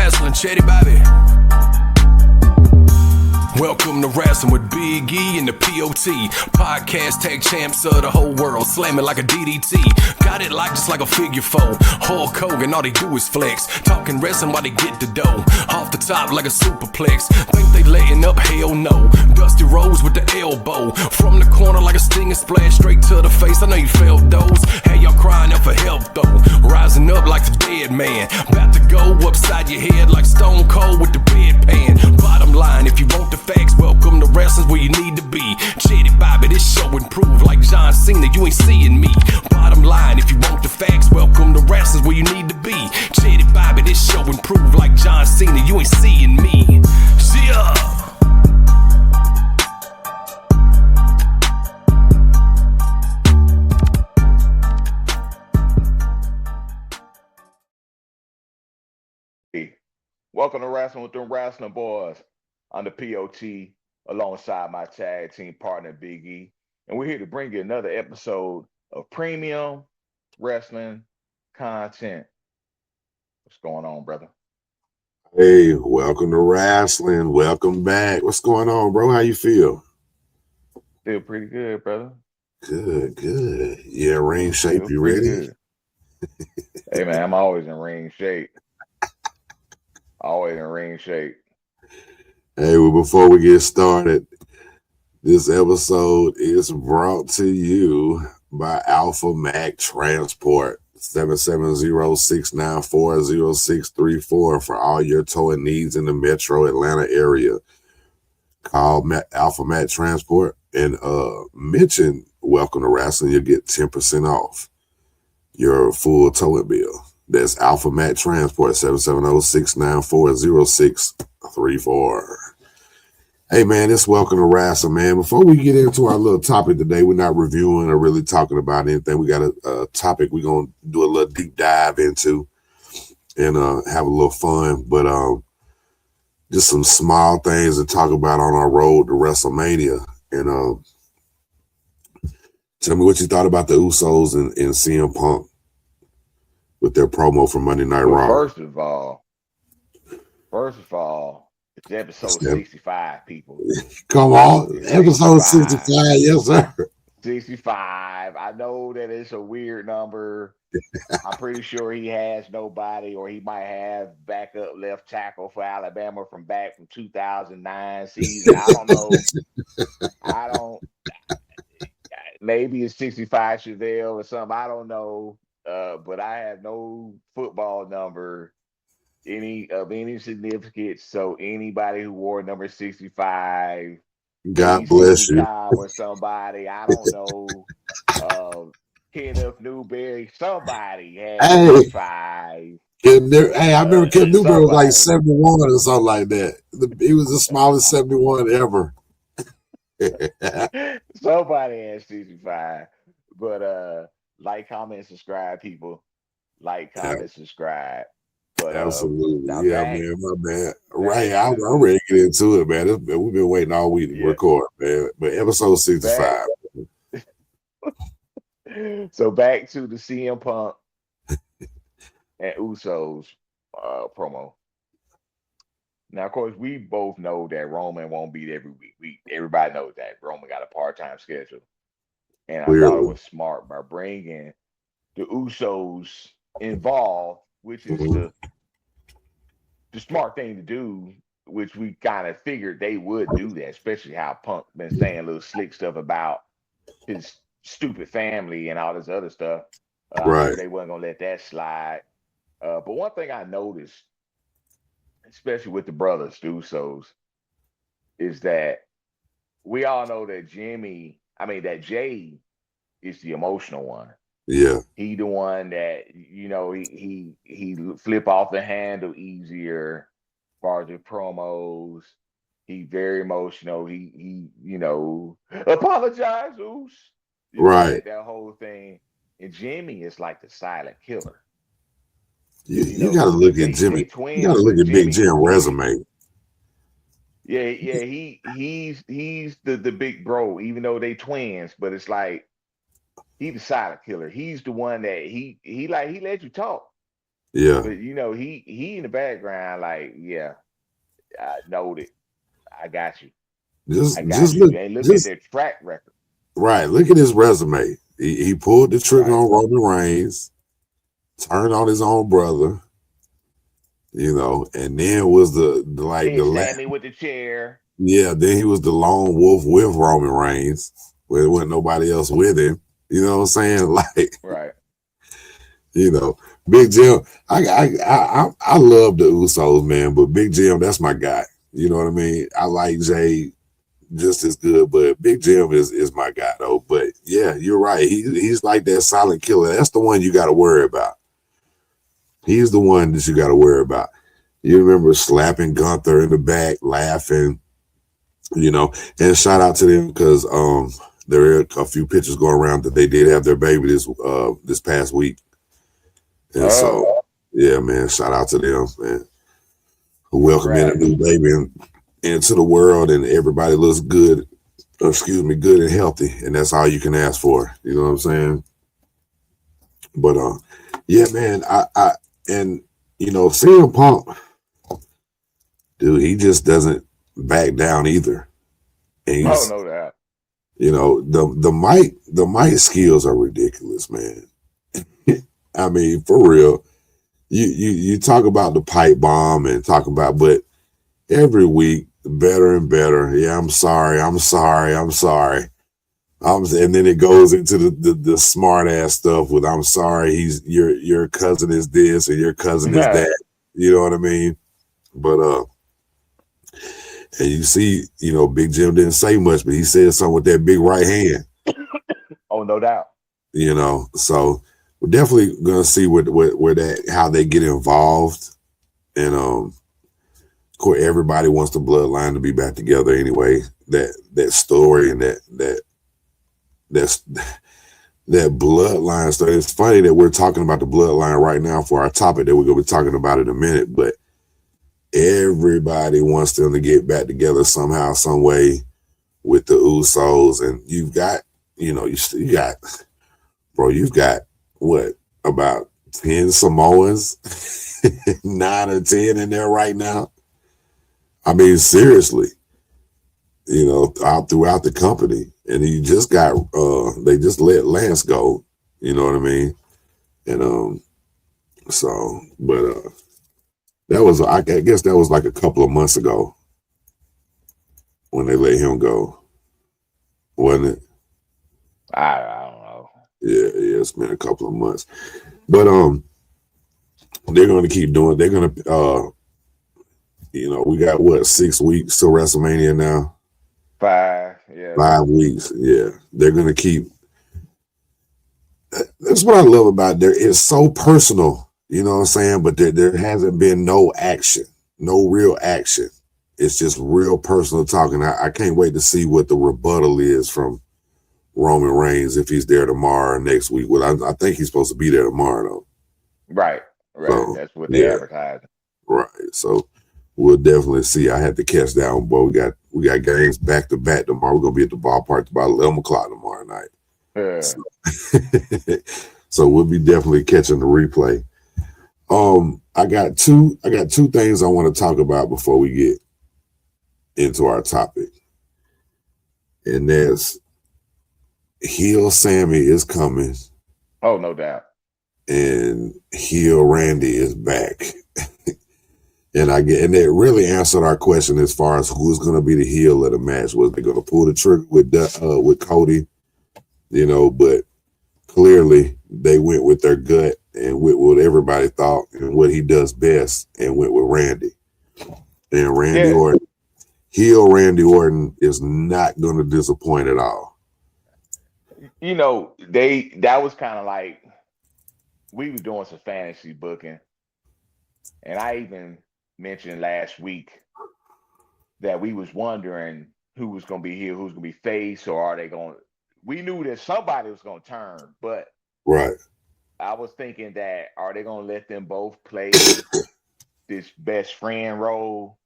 Wrasslin, Chetty Bobby. Welcome to Wrasslin with Big E and the PODCAst, tag champs of the whole world, slamming like a DDT. Got it like just like a figure four. Hulk Hogan, all they do is flex. Talking wrestling while they get the dough. Off the top like a superplex. Think they letting up? Hell no. Dusty Rhodes with the elbow. From the corner like a stinging splash straight to the face. I know you felt those. Hey, y'all crying out for help though. Rising up like the dead man. About to go upside your head like Stone Cold with the bedpan. Bottom line, if you want the facts, welcome to Wrestling's where you need to be. Chetty Bobby, this show improved like John Cena, you ain't seeing me. Bottom line, if you want the facts, welcome to Wrestling's where you need to be. Chetty Bobby, this show improved like John Cena, you ain't seeing me. Yeah. Welcome to Wrasslin with Dem Wrasslin Boys. I'm the POT alongside my tag team partner Big E, and we're here to bring you another episode of premium wrestling content. What's going on, brother? Hey, welcome to Wrasslin. Welcome back. What's going on, bro? How you feel? Feel pretty good, brother. Good. Yeah, ring shape. You ready? Hey, man, I'm always in ring shape. Always in ring shape. Hey, well, before we get started, this episode is brought to you by Alpha Mac Transport, 770-694-0634 for all your towing needs in the metro Atlanta area. Call Alpha Mac Transport and mention Welcome to Wrasslin. You'll get 10% off your full towing bill. That's Alpha Mac Transport, 770-694-0634. Hey, man, it's Welcome to Wrasslin, man. Before we get into our little topic today, we're not reviewing or really talking about anything. We got a topic we're going to do a little deep dive into and have a little fun. But just some small things to talk about on our road to WrestleMania. And tell me what you thought about the Usos and CM Punk with their promo for Monday Night Raw. First of all, it's episode 65, people. Come on, episode 65, yes, sir. 65. I know that it's a weird number. I'm pretty sure he has nobody, or he might have backup left tackle for Alabama from 2009 season. I don't know. Maybe it's 65 Chevelle or something. I don't know. But I have no football number any significance. So anybody who wore number 65, God bless you, or somebody, I don't know. Kenneth Newberry, somebody had 65. Hey, I remember Ken Newberry was like 71 or something like that. He was the smallest 71 ever. Somebody had 65, but like, comment, subscribe, people. Like, comment, subscribe. But absolutely, man, my bad. Right, I'm ready to get into it, man. We've been waiting all week to record, man. But episode 65. So back to the CM Punk and Usos promo. Now, of course, we both know that Roman won't beat every week. Everybody knows that Roman got a part-time schedule. And I thought it was smart by bringing the Usos involved, which is the smart thing to do, which we kind of figured they would do that, especially how Punk been saying little slick stuff about his stupid family and all this other stuff. Right. They wasn't going to let that slide. But one thing I noticed, especially with the brothers, the Usos, is that we all know that Jay is the emotional one. Yeah. He the one that, he flip off the handle easier as far as the promos. He very emotional. He apologize, Oos. Right. That whole thing. And Jimmy is like the silent killer. You got to look at Jimmy. You got to look at Big Jim resume. Yeah, he's the big bro, even though they twins, but it's like he's the silent killer. He's the one that he let you talk. Yeah. But he in the background, like, yeah, I noted. I got you. I got Just you. And look at their track record. right. Look at his resume. He pulled the trigger Right. on Roman Reigns, turned on his own brother, and then was Hit Sammy with the chair. yeah, then he was the lone wolf with Roman Reigns, where there wasn't nobody else with him. You know what I'm saying? Like, Right. Big Jim. I love the Usos, man, but Big Jim, that's my guy. You know what I mean? I like Jay just as good, but Big Jim is my guy though. But yeah, you're right. He's like that silent killer. That's the one you got to worry about. He's the one that you got to worry about. You remember slapping Gunther in the back, laughing, and shout out to them because there are a few pictures going around that they did have their baby this past week. And so yeah, man, shout out to them, man. Who welcoming a new baby into the world, and everybody looks good, good and healthy, and that's all you can ask for. You know what I'm saying? But yeah, man, I and CM Punk, dude, he just doesn't back down either. And he's, no doubt. the mic skills are ridiculous, man. I mean, for real. You talk about the pipe bomb and talk about, but every week better and better. Yeah, I'm sorry. And then it goes into the smart ass stuff with I'm sorry. Your cousin is this and your cousin is that. You know what I mean? But and you see, Big Jim didn't say much, but he said something with that big right hand. Oh, no doubt. So we're definitely gonna see how they get involved, and of course everybody wants the bloodline to be back together anyway. That story and that bloodline story. It's funny that we're talking about the bloodline right now for our topic that we're gonna be talking about in a minute, but everybody wants them to get back together somehow, some way with the Usos, and you've got you've got what, about 10 Samoans, 9 or 10 in there right now. I mean, seriously, out throughout the company. And he just got, they just let Lance go, you know what I mean? And that was, I guess that was like a couple of months ago when they let him go, wasn't it? I don't know. Yeah, it's been a couple of months. But they're going to keep doing. They're going to, we got what, 6 weeks till WrestleMania now. 5, yeah. 5 weeks, yeah. They're going to keep. That's what I love about it. It's so personal, you know what I'm saying? But there hasn't been no action, no real action. It's just real personal talking. I can't wait to see what the rebuttal is from Roman Reigns if he's there tomorrow or next week. Well, I think he's supposed to be there tomorrow though. Right. So, that's what they advertise. Right. So we'll definitely see. I had to catch that one, boy. We got games back to back tomorrow. We're gonna be at the ballpark about 11 o'clock tomorrow night. Yeah. So we'll be definitely catching the replay. I got two things I want to talk about before we get into our topic. And that's heel Sammy is coming. Oh, no doubt. And heel Randy is back. And it really answered our question as far as who's going to be the heel of the match. Was they going to pull the trigger with Cody? But clearly they went with their gut and with what everybody thought and what he does best, and went with Randy. And Randy Orton, heel Randy Orton is not going to disappoint at all. That was kind of like, we were doing some fantasy booking, and I even mentioned last week that we was wondering who was going to be heel, who's going to be face, or are they going? We knew that somebody was going to turn, but right. I was thinking that, are they going to let them both play this best friend role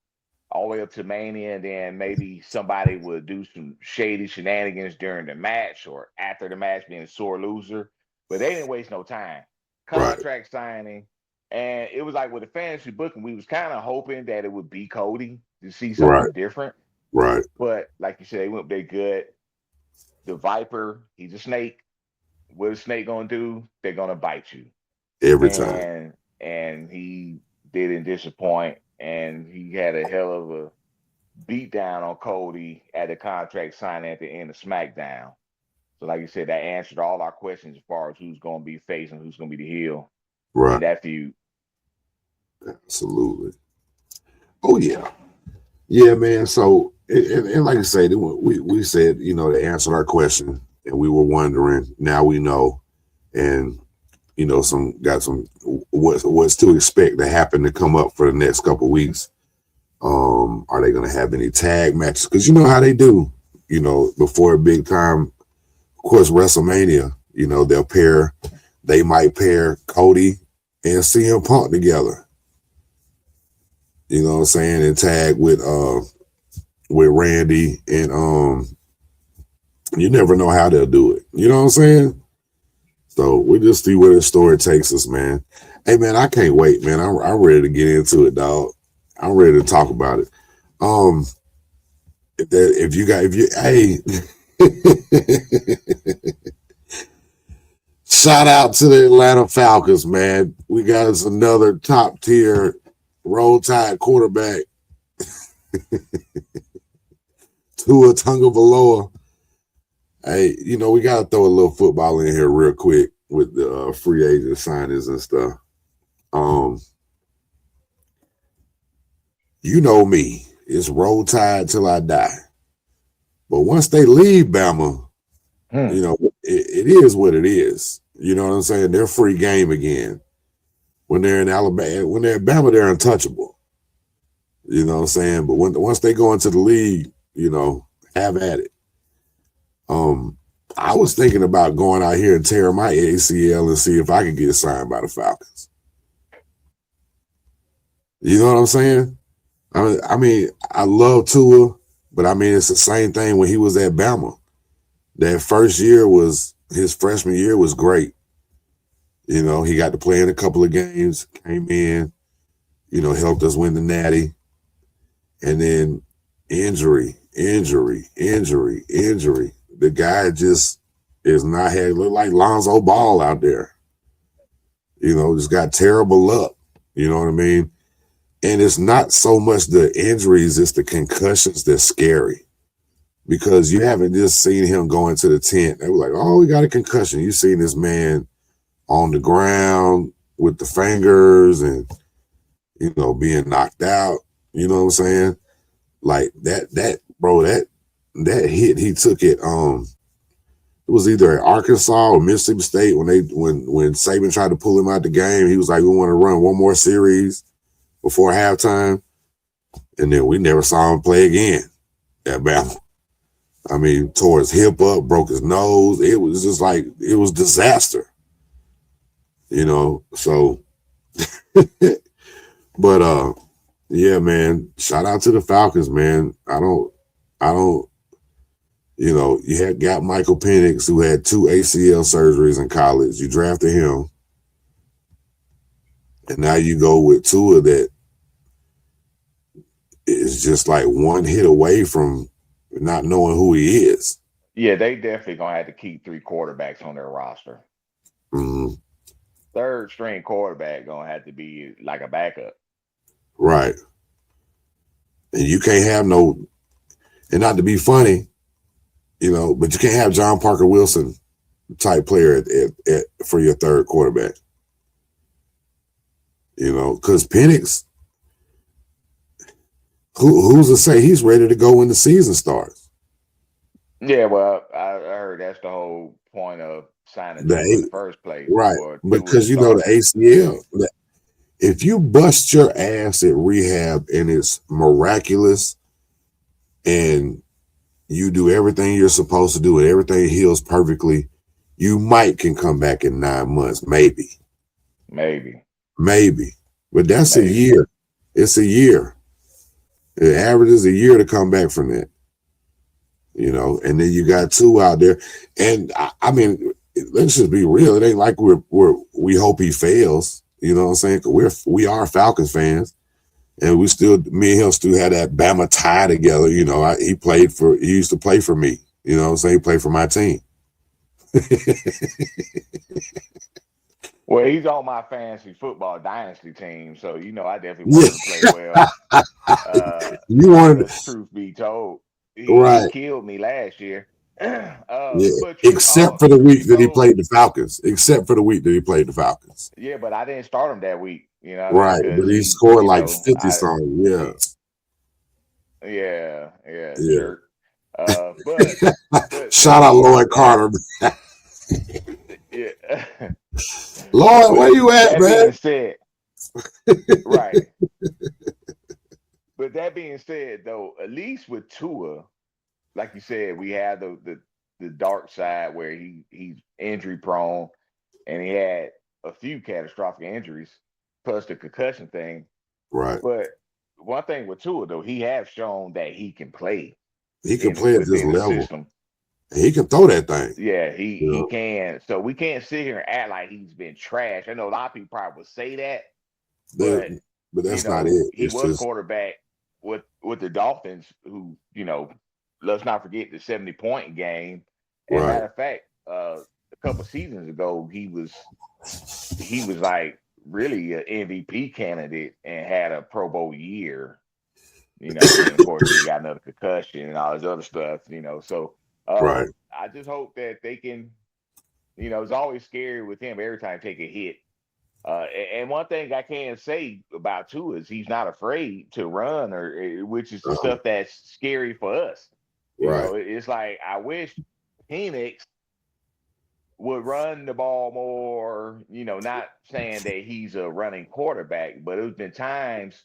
all the way up to Mania, and then maybe somebody would do some shady shenanigans during the match or after the match, being a sore loser? But they didn't waste no time. Contract signing, And it was like with the fantasy booking, we was kind of hoping that it would be Cody to see Right. something different. Right. But like you said, they went there good. The Viper, he's a snake. What a snake gonna do? They're gonna bite you. Every time. And he didn't disappoint, and he had a hell of a beat down on Cody at the contract signing at the end of SmackDown. So, like you said, that answered all our questions as far as who's going to be face and who's going to be the heel in that feud. Absolutely. Oh yeah, yeah, man. So, and like I said, we said, you know, they answered our question, and we were wondering. Now we know, and you know, got some what's to expect to happen to come up for the next couple of weeks. Are they going to have any tag matches? Because you know how they do. You know, before a big time, of course, WrestleMania. You know, they might pair Cody and CM Punk together. You know what I'm saying? And tag with Randy, and you never know how they'll do it. You know what I'm saying? So we just see where the story takes us, man. Hey man, I can't wait, man. I'm ready to get into it, dog. I'm ready to talk about it. Hey, shout out to the Atlanta Falcons, man. We got us another top tier Roll Tide quarterback, Tua Tagovailoa. Hey, you know, we got to throw a little football in here real quick with the free agent signings and stuff. You know me. It's Roll Tide till I die. But once they leave Bama, you know, it is what it is. You know what I'm saying? They're free game again. When they're in Alabama, when they're at Bama, they're untouchable. You know what I'm saying? But once they go into the league, you know, have at it. I was thinking about going out here and tearing my ACL and see if I could get signed by the Falcons. You know what I'm saying? I mean, I love Tua, but I mean, it's the same thing when he was at Bama. That first year his freshman year was great. You know, he got to play in a couple of games, came in, you know, helped us win the Natty. And then injury. The guy just is not had look like Lonzo Ball out there. You know, just got terrible luck. You know what I mean? And it's not so much the injuries, it's the concussions that's scary. Because you haven't just seen him go into the tent. They were like, oh, we got a concussion. You seen this man on the ground with the fingers and, you know, being knocked out. You know what I'm saying? Like that hit he took it. It was either at Arkansas or Mississippi State when Saban tried to pull him out the game. He was like, we want to run one more series before halftime. And then we never saw him play again at Bama. I mean, tore his hip up, broke his nose. It was just like, it was disaster. You know, so, but, yeah, man, shout out to the Falcons, man. I don't, you know, you got Michael Penix, who had 2 ACL surgeries in college. You drafted him. And now you go with Tua that is just like one hit away from not knowing who he is. Yeah, they definitely going to have to keep 3 quarterbacks on their roster. Mm-hmm. Third string quarterback going to have to be like a backup. Right. And you can't have and not to be funny, you know, but you can't have John Parker Wilson type player for your third quarterback. You know, because Penix, who's to say he's ready to go when the season starts? Yeah, well, I heard that's the whole point of signing in the first place. Right, because you know the ACL. If you bust your ass at rehab and it's miraculous and you do everything you're supposed to do and everything heals perfectly, you can come back in 9 months, maybe. But that's a year. It's a year. The average is a year to come back from that. You know, and then you got 2 out there. And I mean, let's just be real. It ain't like we hope he fails. You know what I'm saying? 'Cause we are Falcons fans, and me and him still had that Bama tie together. You know, he used to play for me. You know what I'm saying? He played for my team. Well, he's on my fantasy football dynasty team, so I definitely want him to play well. You wanted, Because truth be told, he right? killed me last year. Yeah, But except for the truth be week that he told, played the Falcons. Except for the week that he played the Falcons. yeah, but I didn't start him that week. You know what I mean? Right, but Because he scored like I 50 something. Yeah, yeah, yeah. jerk. But Shout out Lloyd Carter. yeah. Lloyd, But where you at, that man? being said, right. But that being said, though, at least with Tua, like you said, we have the dark side where he's injury prone, and he had a few catastrophic injuries, plus the concussion thing. Right. But one thing with Tua, though, he has shown that he can play He can play at this within the level. system. He can throw that thing. Yeah, You he know? can. So we can't sit here and act like he's been trash. I know a lot of people probably would say that, but But that's not it. he It's was just quarterback with the Dolphins, who let's not forget the 70-point game. And right. matter of fact, a couple seasons ago, he was like really an MVP candidate and had a Pro Bowl year. And of course he got another concussion and all this other stuff. So Right. I just hope that they can. It's always scary with him every time he take a hit. And one thing I can say about Tua is he's not afraid to run, which is the stuff that's scary for us. Right. It's like I wish Phoenix would run the ball more. Not saying that he's a running quarterback, but there's been times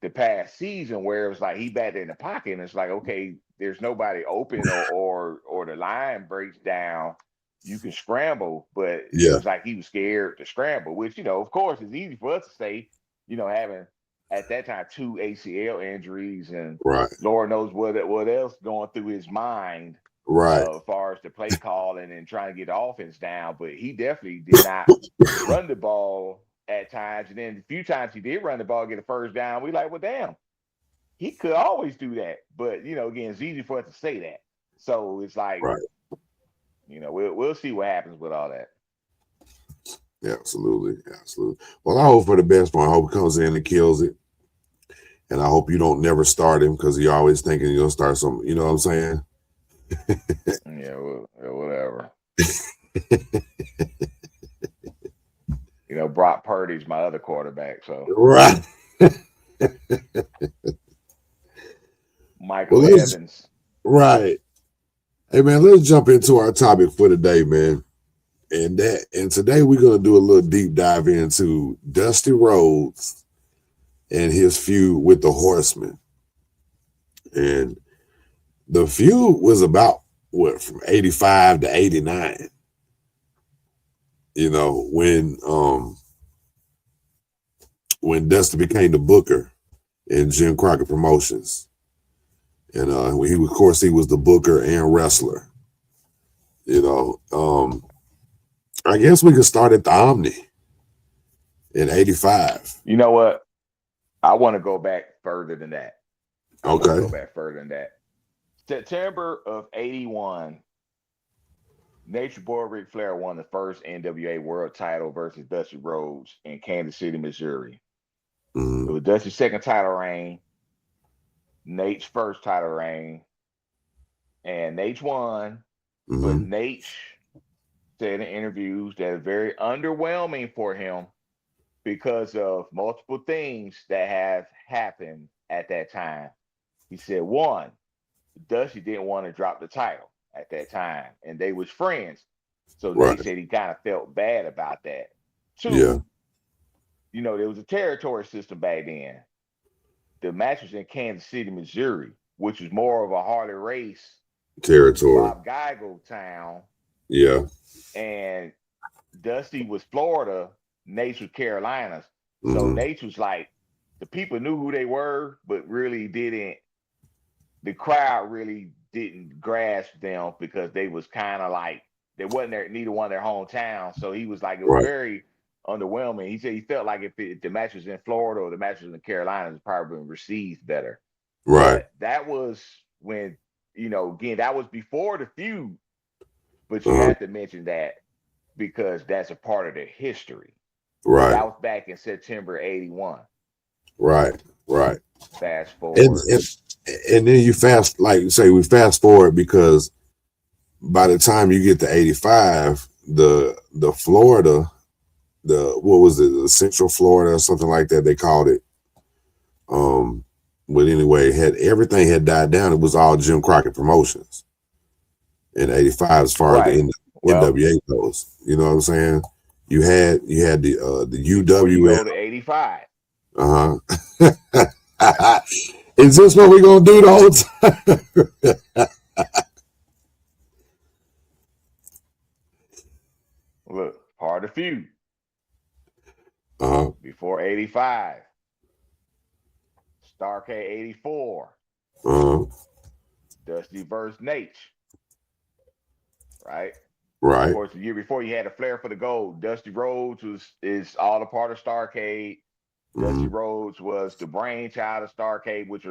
the past season where it was like he back in the pocket, and it's like, okay, there's nobody open, or the line breaks down. You can scramble, but it was like he was scared to scramble, which, of course, is easy for us to say, having at that time 2 ACL injuries, and Lord knows what else going through his mind, as far as the play calling and trying to get the offense down. But he definitely did not run the ball at times. And then the few times he did run the ball, get a first down, we like, well, damn, he could always do that. But, again, it's easy for us to say that. So it's like, we'll see what happens with all that. Yeah, absolutely. Well, I hope for the best one. I hope he comes in and kills it. And I hope you don't never start him, because you're always thinking you're going to start something. You know what I'm saying? Yeah, whatever. Brock Purdy's my other quarterback. So right. Michael Evans. Right. Hey man, let's jump into our topic for today, man. And today we're gonna do a little deep dive into Dusty Rhodes and his feud with the Horsemen. And the feud was about from 85 to 89. When Dusty became the booker in Jim Crockett Promotions. And he was the booker and wrestler. I guess we could start at the Omni in 85. You know what? I want to go back further than that. September of 81, Nature Boy Ric Flair won the first NWA World Title versus Dusty Rhodes in Kansas City, Missouri. Mm-hmm. It was Dusty's second title reign, Nate's first title reign, and Nate won. Mm-hmm. But Nate said in interviews that it's very underwhelming for him because of multiple things that have happened at that time. He said, one, Dusty didn't want to drop the title at that time, and they was friends. So Nate said he kind of felt bad about that. Two, there was a territory system back then. The match was in Kansas City, Missouri, which was more of a Harley Race territory, Bob Geigel town. Yeah. And Dusty was Florida, Nate was Carolinas. So Nate was like, the people knew who they were, but really didn't. The crowd really didn't grasp them because they was kind of like, they wasn't neither one of their hometown. So he was like, it was very underwhelming. He said he felt like if the match was in Florida or the match was in the Carolinas, it probably been received better. Right. But that was when, again, that was before the feud. But you have to mention that because that's a part of the history. Right. That was back in September 81. Right. Fast forward. And then you we fast forward because by the time you get to 85, the Florida, what was it, the Central Florida or something like that they called it. But anyway, everything had died down. It was all Jim Crockett Promotions in 85 as far as the NWA goes. You know what I'm saying? You had the UWF. You go to 85. Is this what we're gonna do the whole time? Look, part of the feud. Uh-huh. Before 85. Starcade 84. Uh-huh. Dusty versus Nate. Right? Right. Of course, the year before you had a Flair for the Gold. Dusty Rhodes is all a part of Starcade. Dusty Rhodes was the brainchild of Starcade, which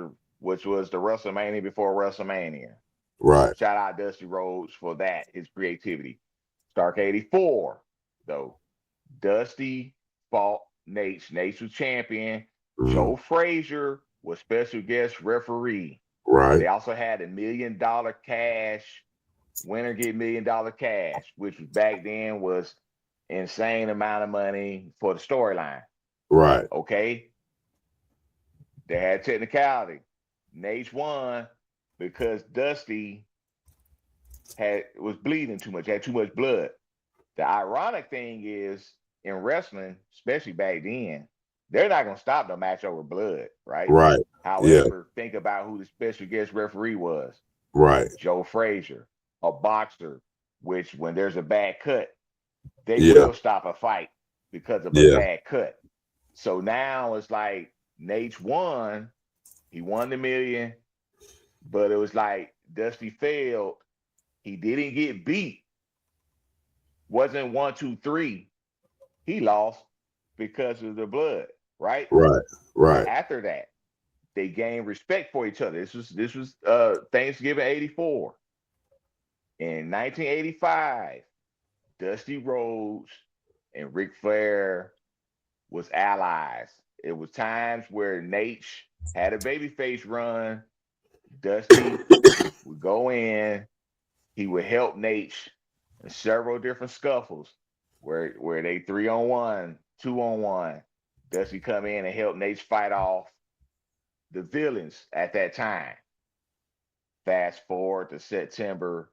was the WrestleMania before WrestleMania. Right. Shout out Dusty Rhodes for that, his creativity. Starcade 84, though. Dusty fought Nate. Nate was champion. Joe Frazier was special guest referee. Right. They also had $1 million cash. Winner get $1 million cash, which back then was insane amount of money for the storyline. Right. Okay. They had technicality. Nate won because Dusty was bleeding too much, had too much blood. The ironic thing is in wrestling, especially back then, they're not going to stop no match over blood, right? Right. However, think about who the special guest referee was. Right. Joe Frazier, a boxer, which when there's a bad cut, they will stop a fight because of a bad cut. So now it's like Nate won. He won the $1 million, but it was like Dusty failed. He didn't get beat. Wasn't 1, 2, 3. He lost because of the blood, right? Right. After that, they gained respect for each other. This was Thanksgiving 84. In 1985, Dusty Rhodes and Ric Flair was allies. It was times where Nate had a babyface run. Dusty would go in. He would help Nate in several different scuffles where they 3-on-1, 2-on-1. Dusty come in and help Nate fight off the villains at that time. Fast forward to September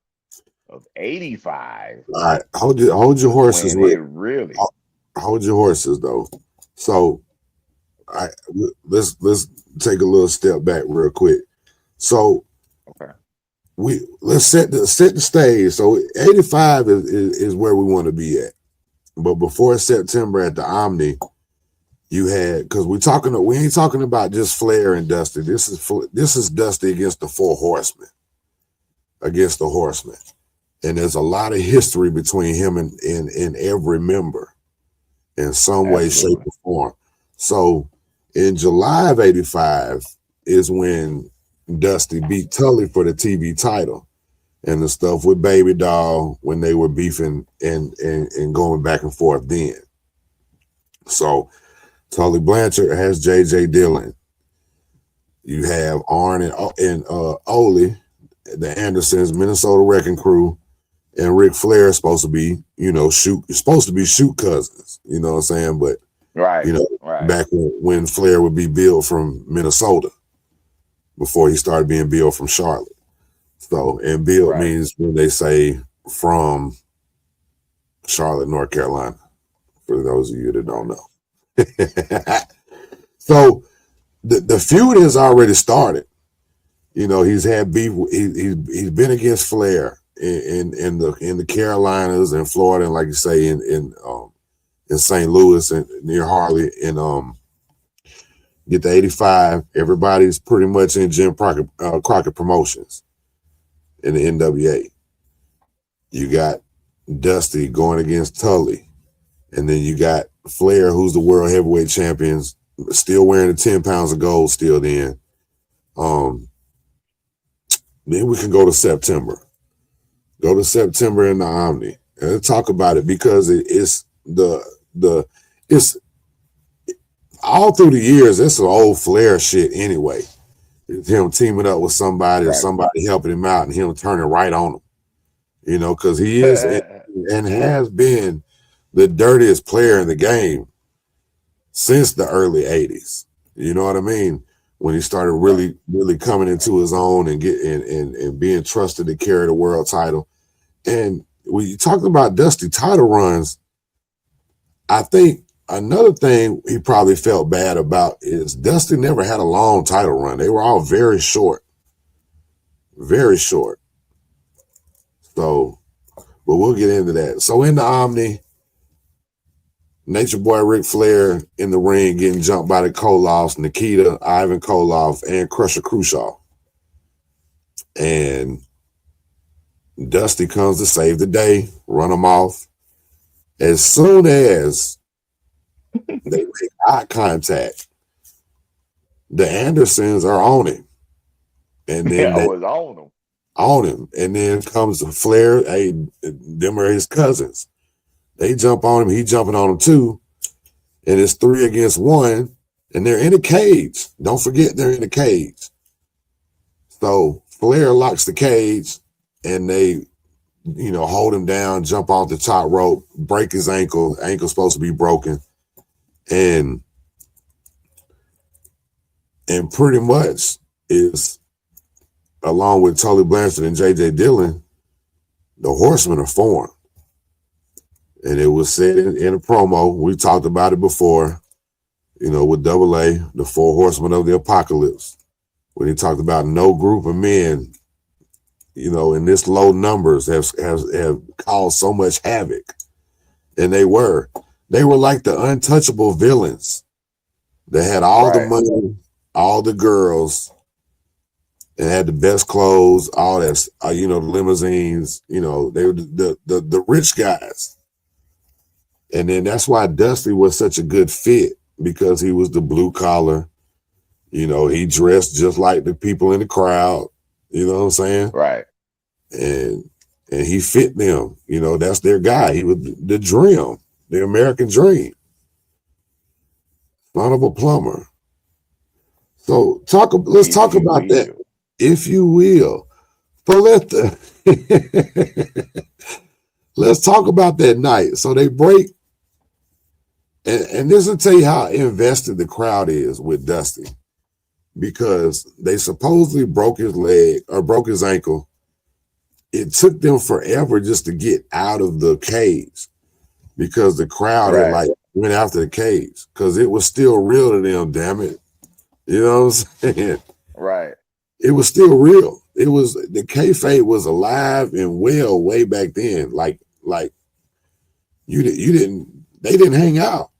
of 85. All right. Hold your horses. Really. Hold your horses though. So let's take a little step back real quick. So let's set the stage. So 85 is where we want to be at. But before September at the Omni, you had, because we ain't talking about just Flair and Dusty. This is Dusty against the 4 Horsemen. Against the Horsemen. And there's a lot of history between him and every member in some way, shape, or form. So in July of 85 is when Dusty beat Tully for the TV title, and the stuff with Baby Doll when they were beefing and going back and forth then. So Tully Blanchard has J.J. Dillon. You have Arn and Ole, the Andersons, Minnesota Wrecking Crew, and Ric Flair is supposed to be, shoot cousins. You know what I'm saying? But back when Flair would be billed from Minnesota before he started being billed from Charlotte. So, and billed means when they say from Charlotte, North Carolina, for those of you that don't know. So the feud has already started. He's had beef. He's been against Flair in the Carolinas and Florida, and like you say in St. Louis and near Harley, and get to 85. Everybody's pretty much in Jim Crockett Promotions in the NWA. You got Dusty going against Tully. And then you got Flair, who's the world heavyweight champions, still wearing the 10 pounds of gold still then. Then we can go to September. Go to September in the Omni and talk about it, because it's all through the years, it's an old Flair shit anyway. It's him teaming up with somebody or somebody helping him out and him turning right on him. You know, because he is and has been the dirtiest player in the game since the early 80s. You know what I mean? When he started really coming into his own and and being trusted to carry the world title. And when you talk about Dusty title runs, I think another thing he probably felt bad about is Dusty never had a long title run. They were all very short. Very short. So, but we'll get into that. So in the Omni, Nature Boy Ric Flair in the ring getting jumped by the Koloffs, Nikita, Ivan Koloff, and Crusher Khrushchev. And Dusty comes to save the day, run them off. As soon as they make eye contact, the Andersons are on him. And then I was on him. And then comes Flair, them are his cousins. They jump on him, he jumping on them too. And it's 3 against 1. And they're in a cage. Don't forget they're in a cage. So Flair locks the cage and they, hold him down, jump off the top rope, break his ankle. Ankle's supposed to be broken. And pretty much is, along with Tully Blanchard and J.J. Dillon, the Horsemen are formed. And it was said in a promo, we talked about it before, with Double A, the 4 Horsemen of the Apocalypse, when he talked about no group of men, in this low numbers have caused so much havoc. And they were like the untouchable villains that had all the money, all the girls, and had the best clothes, all that, the limousines, they were the rich guys. And then that's why Dusty was such a good fit, because he was the blue collar. He dressed just like the people in the crowd. You know what I'm saying? Right. And he fit them. That's their guy. He was the dream, the American dream. Son of a plumber. So let's talk about that, if you will. So let's talk about that night. So they break. And this will tell you how invested the crowd is with Dusty, because they supposedly broke his leg or broke his ankle. It took them forever just to get out of the cage, because the crowd had went after the cage, because it was still real to them, damn it. You know what I'm saying? Right. It was still real. It was, the kayfabe was alive and well way back then. Like they didn't hang out.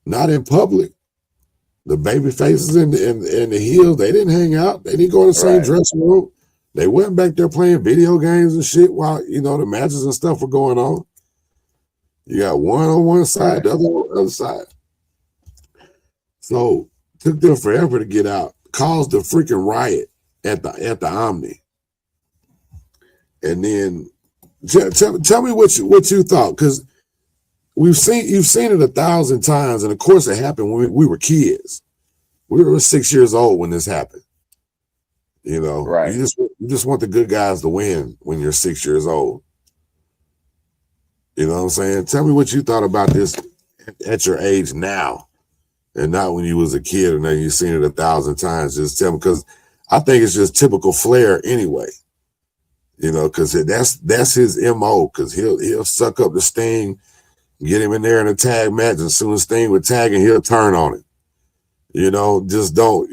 Not in public. The baby faces and the heels, they didn't hang out. They didn't go in the same dressing room. They went back there playing video games and shit while, the matches and stuff were going on. You got one on one side, the other on the other side. So took them forever to get out. Caused a freaking riot at the Omni. And then tell me what you thought, because you've seen it 1,000 times, and of course it happened when we were kids. We were 6 years old when this happened. Right. You just want the good guys to win when you're 6 years old. You know what I'm saying? Tell me what you thought about this at your age now, and not when you was a kid and then you've seen it 1,000 times. Just tell me, because I think it's just typical Flair anyway. Because that's his MO. Because he'll suck up the Sting, get him in there in a tag match, and as soon as Sting would tag him, he'll turn on him. Just don't.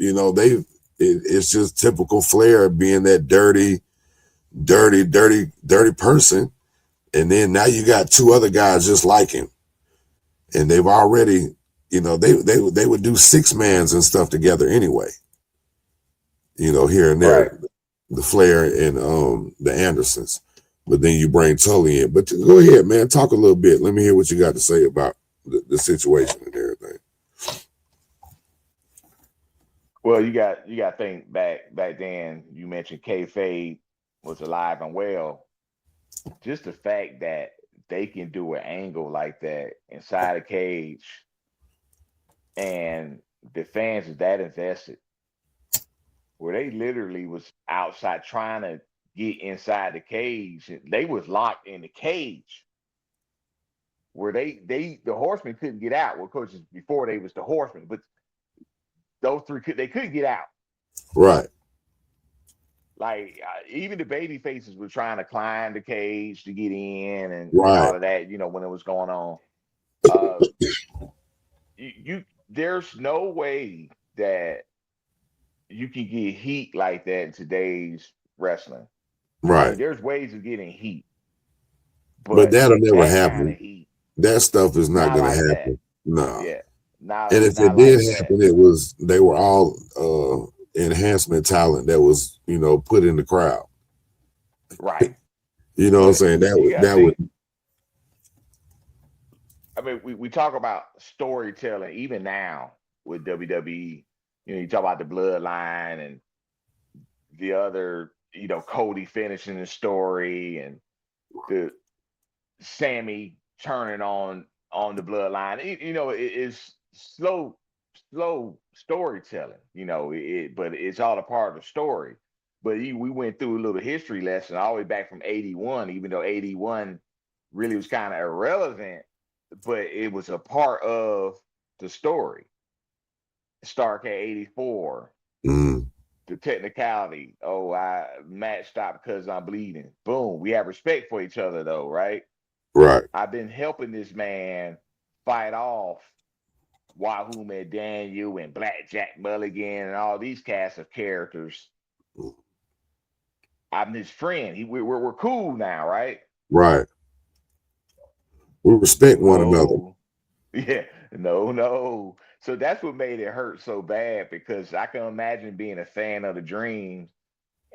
It's just typical Flair being that dirty person. And then now you got 2 other guys just like him, and they've already, they would do 6-mans and stuff together anyway. Here and there, the Flair and the Andersons. But then you bring Tully in. But go ahead, man. Talk a little bit. Let me hear what you got to say about the situation and everything. Well, you got to think back then. You mentioned kayfabe was alive and well. Just the fact that they can do an angle like that inside a cage, and the fans is that invested, where they literally was outside trying to get inside the cage. They was locked in the cage, where the Horsemen couldn't get out. Well, of course, before they was the Horsemen, but those three couldn't get out. Right. Like even the baby faces were trying to climb the cage to get in and Right. all of that. You know, when it was going on, there's no way that you can get heat like that in today's wrestling. Right. I mean, there's ways of getting heat, but that'll never that happen. kind of heat, that stuff is not going like to happen. that. No. Yeah. And if it did happen, they were all enhancement talent that was, put in the crowd. Right. You know what I'm saying? That would. I mean, we talk about storytelling even now with WWE. You talk about the bloodline and the other, Cody finishing the story and the Sammy turning on the bloodline. It is slow storytelling, but it's all a part of the story. But we went through a little history lesson all the way back from 81, even though 81 really was kind of irrelevant, but it was a part of the story. Stark at 84. The technicality. Oh, match stopped because I'm bleeding. Boom. We have respect for each other though, right? Right. I've been helping this man fight off Wahoo and Daniel and Blackjack Mulligan and all these cast of characters. I'm his friend. We're cool now, right? Right. We respect one another. Yeah. No. So that's what made it hurt so bad, because I can imagine being a fan of the Dreams,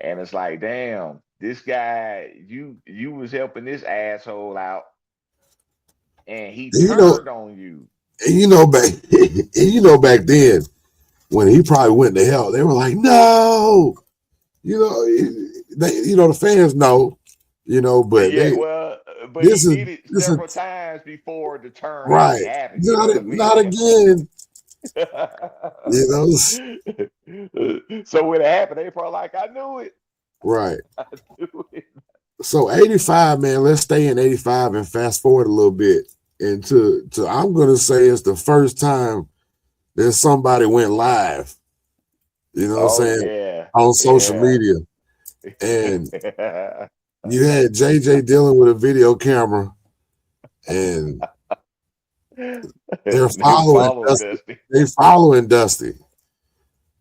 and it's like, damn, this guy, you was helping this asshole out, and he turned on you. And back then, when he probably went to hell, they were like, no, the fans know, but but he did it several times before the turn right happened. Not again. So when it happened, they probably like, I knew it. Right. I knew it. So 85, man, let's stay in 85 and fast forward a little bit. And to I'm gonna say it's the first time that somebody went live. You know what I'm saying? Yeah. On social media. And you had JJ Dillon with a video camera, and they're following Dusty. They're following Dusty.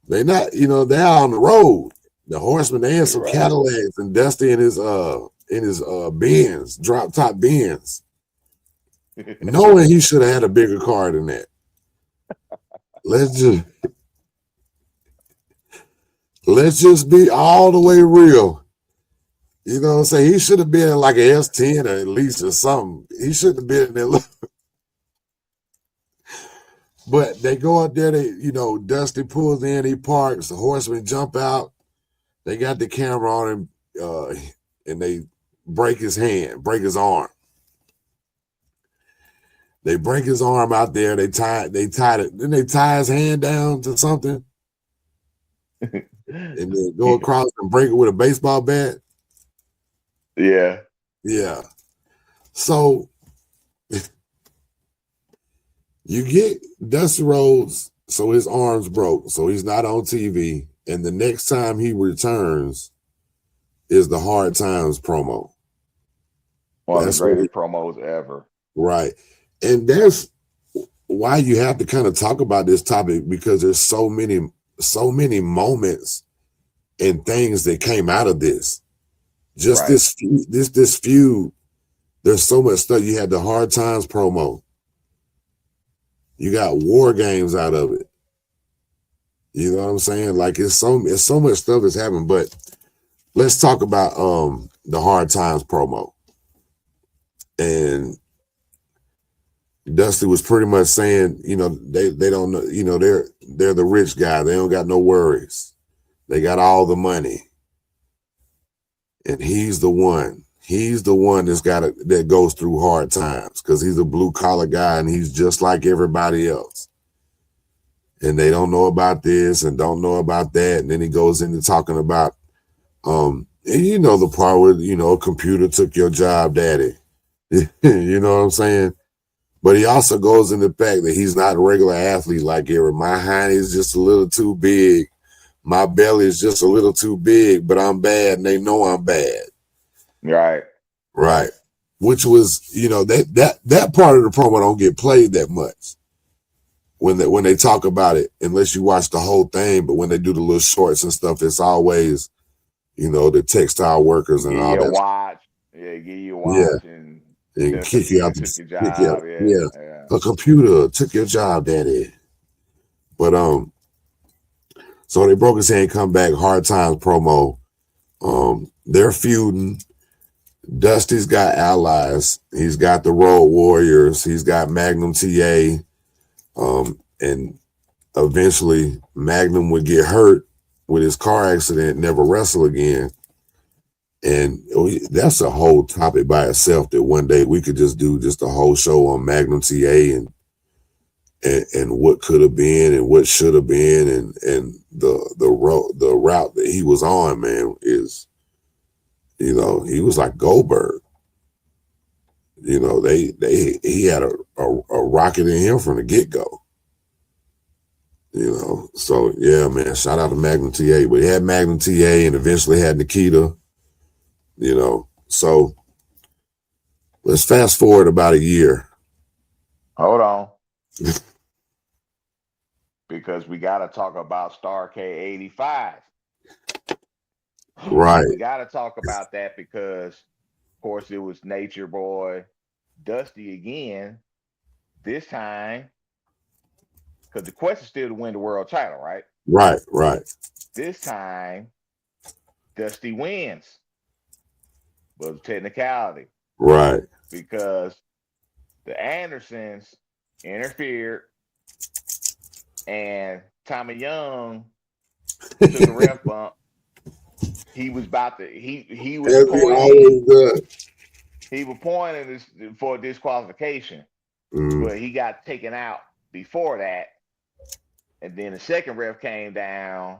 They're not, they're on the road. The Horsemen, they in some Cadillacs, and Dusty in his Benz, drop top Benz. Knowing he should have had a bigger car than that. Let's just be all the way real. You know what I'm saying? He should have been like an S10 or at least or something. He shouldn't have been in there. But they go out there, Dusty pulls in, he parks, the Horsemen jump out, they got the camera on him, and they break his arm. They break his arm out there, they tied it, then they tie his hand down to something, and then go across and break it with a baseball bat. Yeah. So you get Dusty Rhodes, so his arm's broke, so he's not on TV. And the next time he returns is the Hard Times promo. One of the greatest promos ever. Right. And that's why you have to kind of talk about this topic, because there's so many moments and things that came out of this. Just this feud. There's so much stuff. You had the Hard Times promo. You got War Games out of it. You know what I'm saying? Like it's so much stuff that's happened. But let's talk about the Hard Times promo. And Dusty was pretty much saying, you know, they don't know, you know, they're the rich guy. They don't got no worries. They got all the money. And he's the one that goes through hard times because he's a blue collar guy and he's just like everybody else. And they don't know about this and don't know about that. And then he goes into talking about, and you know, the part where, you know, a computer took your job, daddy. You know what I'm saying? But he also goes into the fact that he's not a regular athlete like Eric. My hiney is just a little too big. My belly is just a little too big, but I'm bad and they know I'm bad. Right. Right. Which was, you know, that part of the promo don't get played that much when they talk about it, unless you watch the whole thing. But when they do the little shorts and stuff, it's always, you know, the textile workers and all that. Watch. Yeah, give you a watch and kick you out. Took your job. Yeah. A computer took your job, daddy. But so they broke his hand, come back, Hard Times promo. They're feuding. Dusty's got allies. He's got the Road Warriors. He's got Magnum TA. And eventually Magnum would get hurt with his car accident, never wrestle again. And that's a whole topic by itself that one day we could just do just a whole show on Magnum TA and what could have been and what should have been and the route that he was on, man, is, you know, he was like Goldberg. You know, he had a rocket in him from the get-go. You know, so yeah, man, shout out to Magnum TA. But he had Magnum TA and eventually had Nikita. You know, so let's fast forward about a year. Hold on. Because we got to talk about Starrcade 85. Right. We got to talk about that because, of course, it was Nature Boy, Dusty again. This time, because the quest is still to win the world title, right? Right. This time, Dusty wins. But it's technicality. Right. Because the Andersons interfered and Tommy Young took a ref bump. He was about to he was pointing. He was pointing this for disqualification, but he got taken out before that. And then the second ref came down,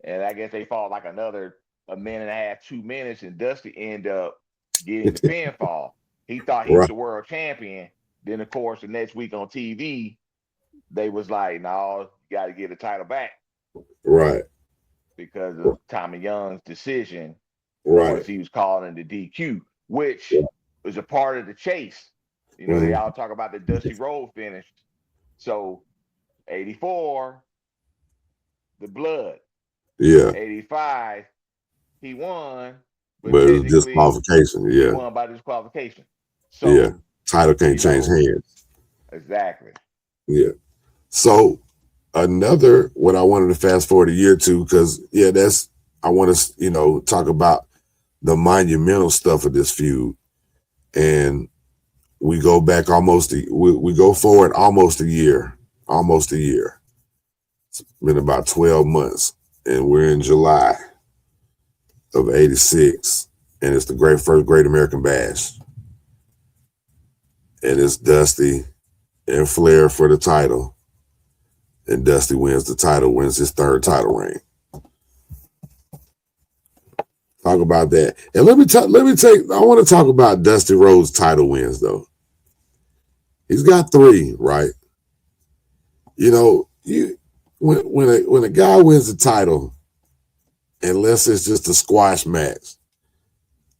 and I guess they fought like another a minute and a half, 2 minutes, and Dusty ended up getting the pinfall. He thought he was the world champion. Then, of course, the next week on TV, they was like, no, you got to get the title back. Right. Because of Tommy Young's decision. Right. Because he was calling the DQ, which was a part of the chase. You know, they all talk about the Dusty Rhodes finish. So, 84, the blood. Yeah. 85, he won. But it was disqualification. Yeah. He won by disqualification. So, yeah. Title can't change hands. Exactly. Yeah. So what I wanted to fast forward a year or two, because I want to, you know, talk about the monumental stuff of this feud. And we go back we go forward almost a year. It's been about 12 months and we're in July of 86. And it's the first Great American Bash. And it's Dusty and Flair for the title. And Dusty wins the title, wins his third title reign. Talk about that. And I want to talk about Dusty Rhodes' title wins, though. He's got 3, right? You know, when a guy wins the title, unless it's just a squash match,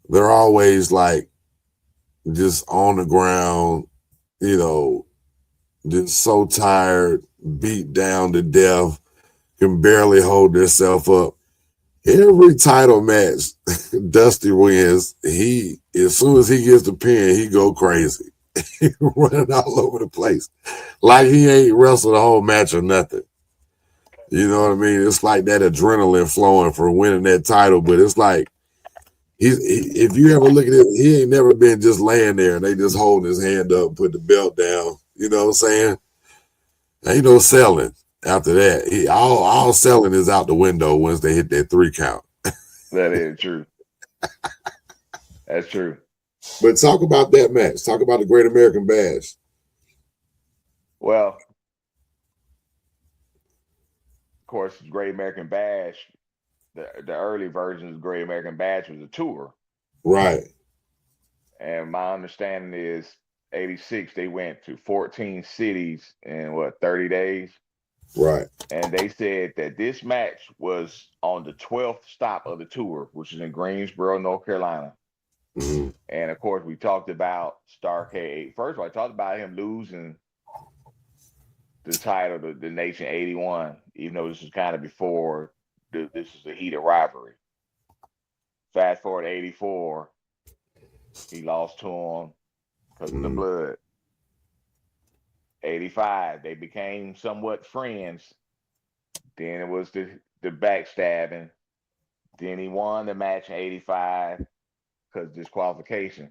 they're always like just on the ground, you know, just so tired, beat down to death, can barely hold themselves up. Every title match Dusty wins, as soon as he gets the pin, he go crazy. He running all over the place. Like he ain't wrestled the whole match or nothing. You know what I mean? It's like that adrenaline flowing for winning that title, but it's like If you ever look at it, he ain't never been just laying there and they just holding his hand up, put the belt down. You know what I'm saying? Ain't no selling after that. All selling is out the window once they hit that 3 count. That is true. That's true. But talk about that match. Talk about the Great American Bash. Well, of course, Great American Bash, the early version of Great American Bash was a tour. Right. And my understanding is 86, they went to 14 cities in 30 days? Right. And they said that this match was on the 12th stop of the tour, which is in Greensboro, North Carolina. Mm-hmm. And of course, we talked about Starrcade. First of all, I talked about him losing the title to the Nation 81, even though this was kind of before this is a heated rivalry. Fast forward to 84, he lost to him because of the blood. 85, they became somewhat friends. Then it was the backstabbing. Then he won the match in 85 because disqualification.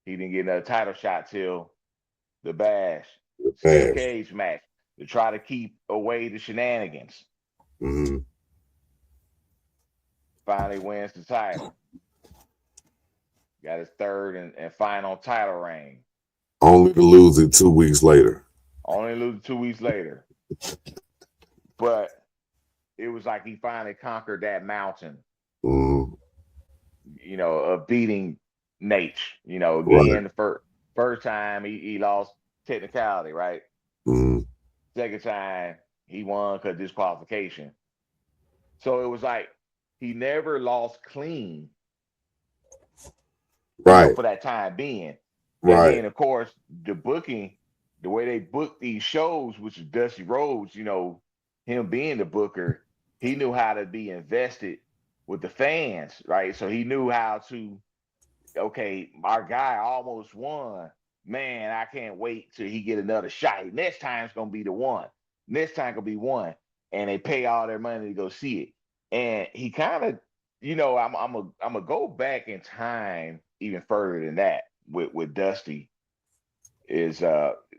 He didn't get another title shot till the Bash. Steel cage match to try to keep away the shenanigans. Mm-hmm. Finally wins the title. Got his third and final title reign. Only to lose it 2 weeks later. Only to lose it 2 weeks later. But it was like he finally conquered that mountain. Mm-hmm. You know, of beating Nate. You know, again, the first time he lost technicality, right? Mm-hmm. Second time he won because disqualification. So it was like he never lost clean, right, for that time being. Right. And then, of course, the booking, the way they booked these shows, which is Dusty Rhodes, you know, him being the booker, he knew how to be invested with the fans, right? So he knew how to, okay, our guy almost won. Man, I can't wait till he get another shot. Next time's gonna be the one. Next time gonna be one. And they pay all their money to go see it. And he kind of, you know, I'm gonna go back in time even further than that with Dusty. Is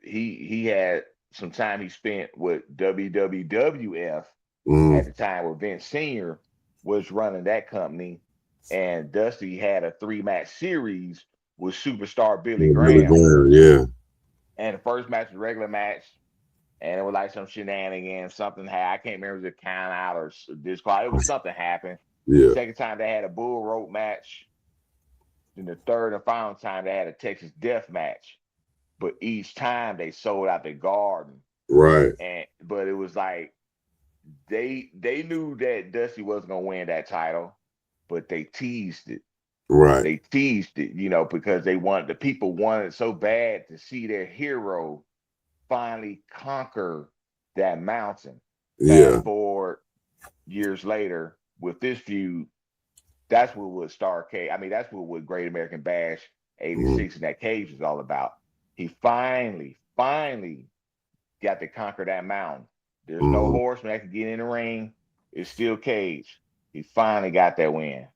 he had some time he spent with WWF at the time where Vince Sr. was running that company, and Dusty had a 3-match series with superstar Billy Graham. Yeah. And the first match was a regular match, and it was like some shenanigans, something happened. I can't remember if it was a count out or disqualified. It was something happened. Yeah. Second time they had a bull rope match. Then the third and final time they had a Texas death match. But each time they sold out the Garden. Right. But it was like they knew that Dusty wasn't gonna win that title, but they teased it. Right. They teased it, you know, because the people wanted so bad to see their hero finally conquer that mountain. Yeah. Fast forward years later with this feud, that's what was Starrcade. I mean, that's what Great American Bash 86 and that cage was all about. He finally got to conquer that mountain. There's no horseman that can get in the ring. It's still cage. He finally got that win.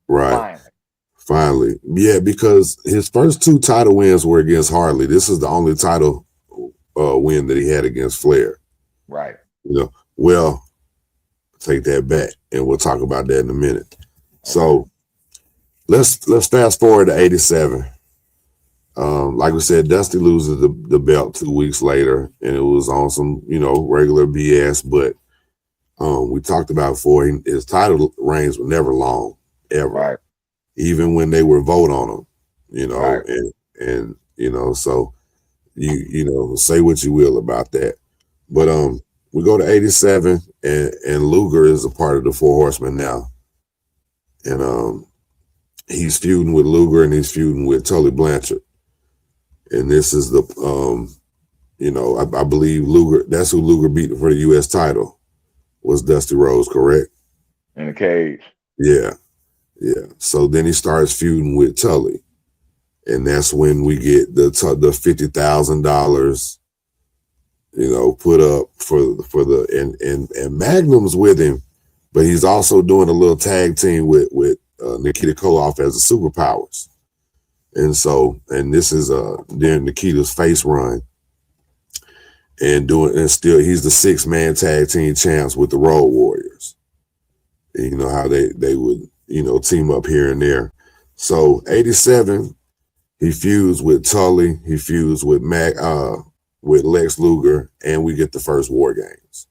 Right. Finally. Yeah, because his first 2 title wins were against Harley. This is the only title win that he had against Flair. Right. You know, well, take that back, and we'll talk about that in a minute. Okay. So let's fast forward to 87. Like we said, Dusty loses the belt 2 weeks later, and it was on some, you know, regular BS. But we talked about before, his title reigns were never long, ever. Right. Even when they would vote on him, you know, right. and you know, so you know, say what you will about that. But we go to 87, and Luger is a part of the 4 Horsemen now, and he's feuding with Luger and he's feuding with Tully Blanchard. And this is the, you know, I believe Luger, that's who Luger beat for the U.S. title, was Dusty Rhodes, correct? In the cage. Yeah. Yeah. So then he starts feuding with Tully. And that's when we get the $50,000, you know, put up for the, and Magnum's with him, but he's also doing a little tag team with Nikita Koloff as the superpowers. And this is during Nikita's face run, and still he's the 6-man tag team champs with the Road Warriors. And you know how they would, team up here and there. So 87, he feuds with Tully, he feuds with with Lex Luger, and we get the first War Games.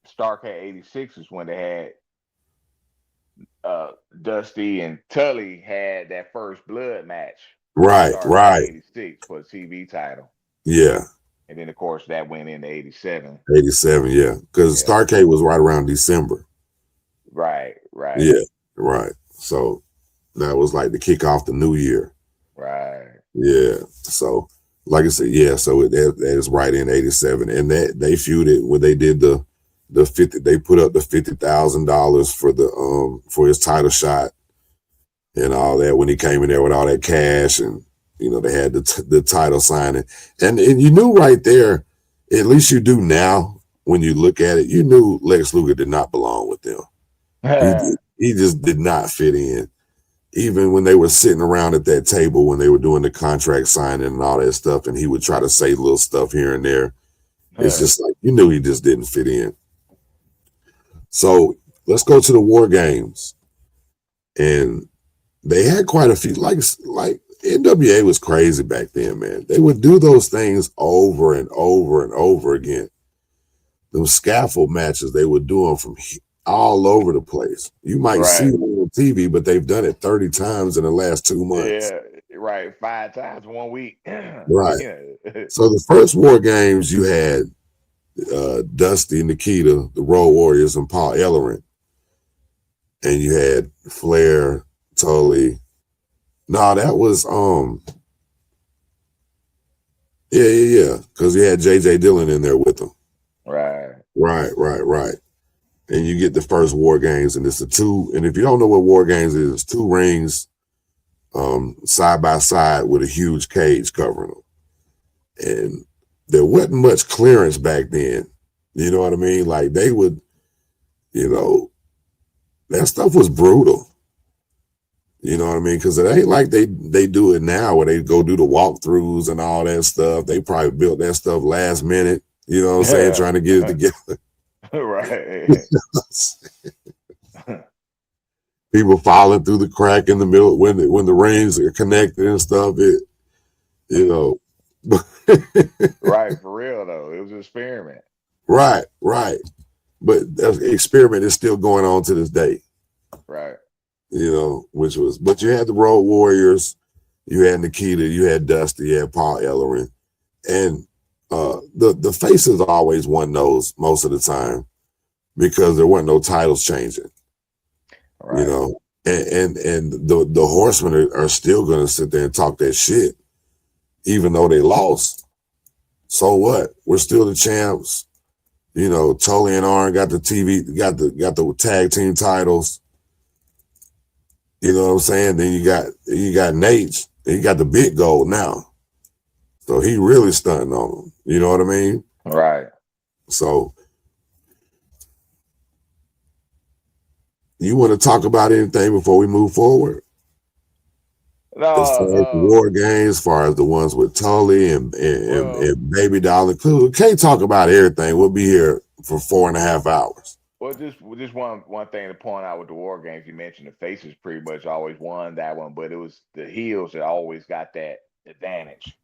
Starrcade 86 is when they had Dusty and Tully had that first blood match. Right. 86 for the TV title. Yeah. And then, of course, that went into 87. 87, yeah. Because Starrcade was right around December. Right. Yeah, right. So that was like to kick off the new year. Right. Yeah. So, like I said, yeah. So that is right in 87, and that they feuded when they did the 50. They put up the $50,000 for the for his title shot and all that when he came in there with all that cash, and they had the title signing, and you knew right there, at least you do now when you look at it, you knew Lex Luger did not belong with them. He just did not fit in. Even when they were sitting around at that table when they were doing the contract signing and all that stuff, and he would try to say little stuff here and there, it's just like you knew he just didn't fit in. So let's go to the War Games, and they had quite a few. Like NWA was crazy back then, man. They would do those things over and over and over again. Those scaffold matches, they would do them from all over the place. You might see them on TV, but they've done it 30 times in the last 2 months. Yeah, right. 5 times 1 week. Right. Yeah. So the first War Games, you had Dusty, Nikita, the Road Warriors, and Paul Ellering. And you had Flair, Tully. No, that was yeah. Because you had JJ Dillon in there with them. Right. And you get the first War Games, and it's and if you don't know what War Games is, it's 2 rings side by side with a huge cage covering them. And there wasn't much clearance back then. You know what I mean? Like they would, that stuff was brutal. You know what I mean? Because it ain't like they do it now where they go do the walkthroughs and all that stuff. They probably built that stuff last minute, you know what I'm saying, trying to get it together. Right. People falling through the crack in the middle when the rings are connected and stuff. Right, for real though. It was an experiment. Right. But that experiment is still going on to this day. Right. But you had the Road Warriors, you had Nikita, you had Dusty, you had Paul Ellering, and the faces always won those most of the time because there weren't no titles changing. Right. And the Horsemen are still going to sit there and talk that shit, even though they lost. So what? We're still the champs. Tully and Arn got the tag team titles. You know what I'm saying? Then you got Nate. He got the big gold now. So he really stunting on them. You know what I mean? Right. So you want to talk about anything before we move forward? No, as far as the War Games, as far as the ones with Tully and Baby Doll, we can't talk about everything. We'll be here for 4.5 hours. Well, just one thing to point out with the War Games, you mentioned the faces pretty much always won that one, but it was the heels that always got that advantage.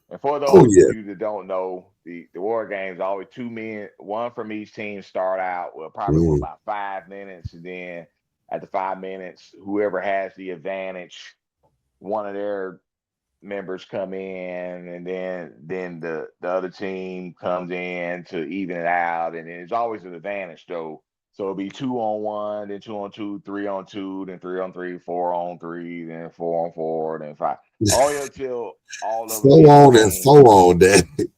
And for those of you that don't know, the War Games always 2 men, one from each team start out with probably for about 5 minutes, and then at the 5 minutes, whoever has the advantage, one of their members come in, and then the other team comes in to even it out, and it's always an advantage though. So it'll be 2-on-1, then 2-on-2, 3-on-2, then 3-on-3, 4-on-3, then 4-on-4, then 5. All until all of them. 4-on and 4-on, Daddy.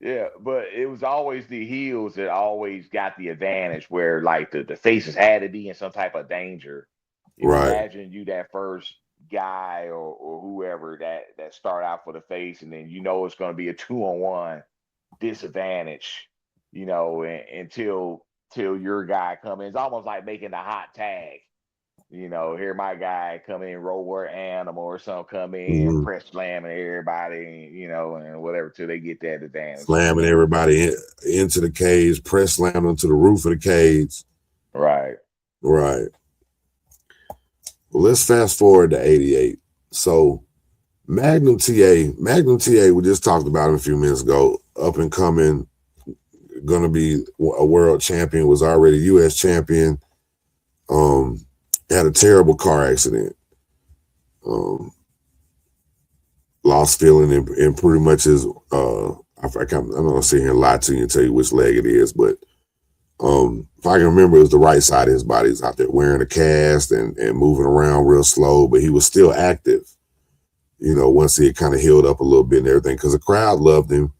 Yeah, but it was always the heels that always got the advantage, where like the faces had to be in some type of danger. Imagine you that first guy or whoever that start out for the face, and then it's going to be a 2-on-1 disadvantage, until till your guy come in. It's almost like making a hot tag. You know, here my guy come in, roll animal or something, come in, press slamming everybody, you know, and whatever till they get that advantage. Slamming everybody into the cage, press slamming to the roof of the cage. Right. Right. Well, let's fast forward to 88. So Magnum TA, we just talked about him a few minutes ago, up and coming, going to be a world champion, was already U.S. champion. Had a terrible car accident. Lost feeling in pretty much his, I'm not going to sit here and lie to you and tell you which leg it is, but if I can remember, it was the right side of his body. He's out there wearing a cast and moving around real slow, but he was still active, you know, once he had kind of healed up a little bit and everything, because the crowd loved him.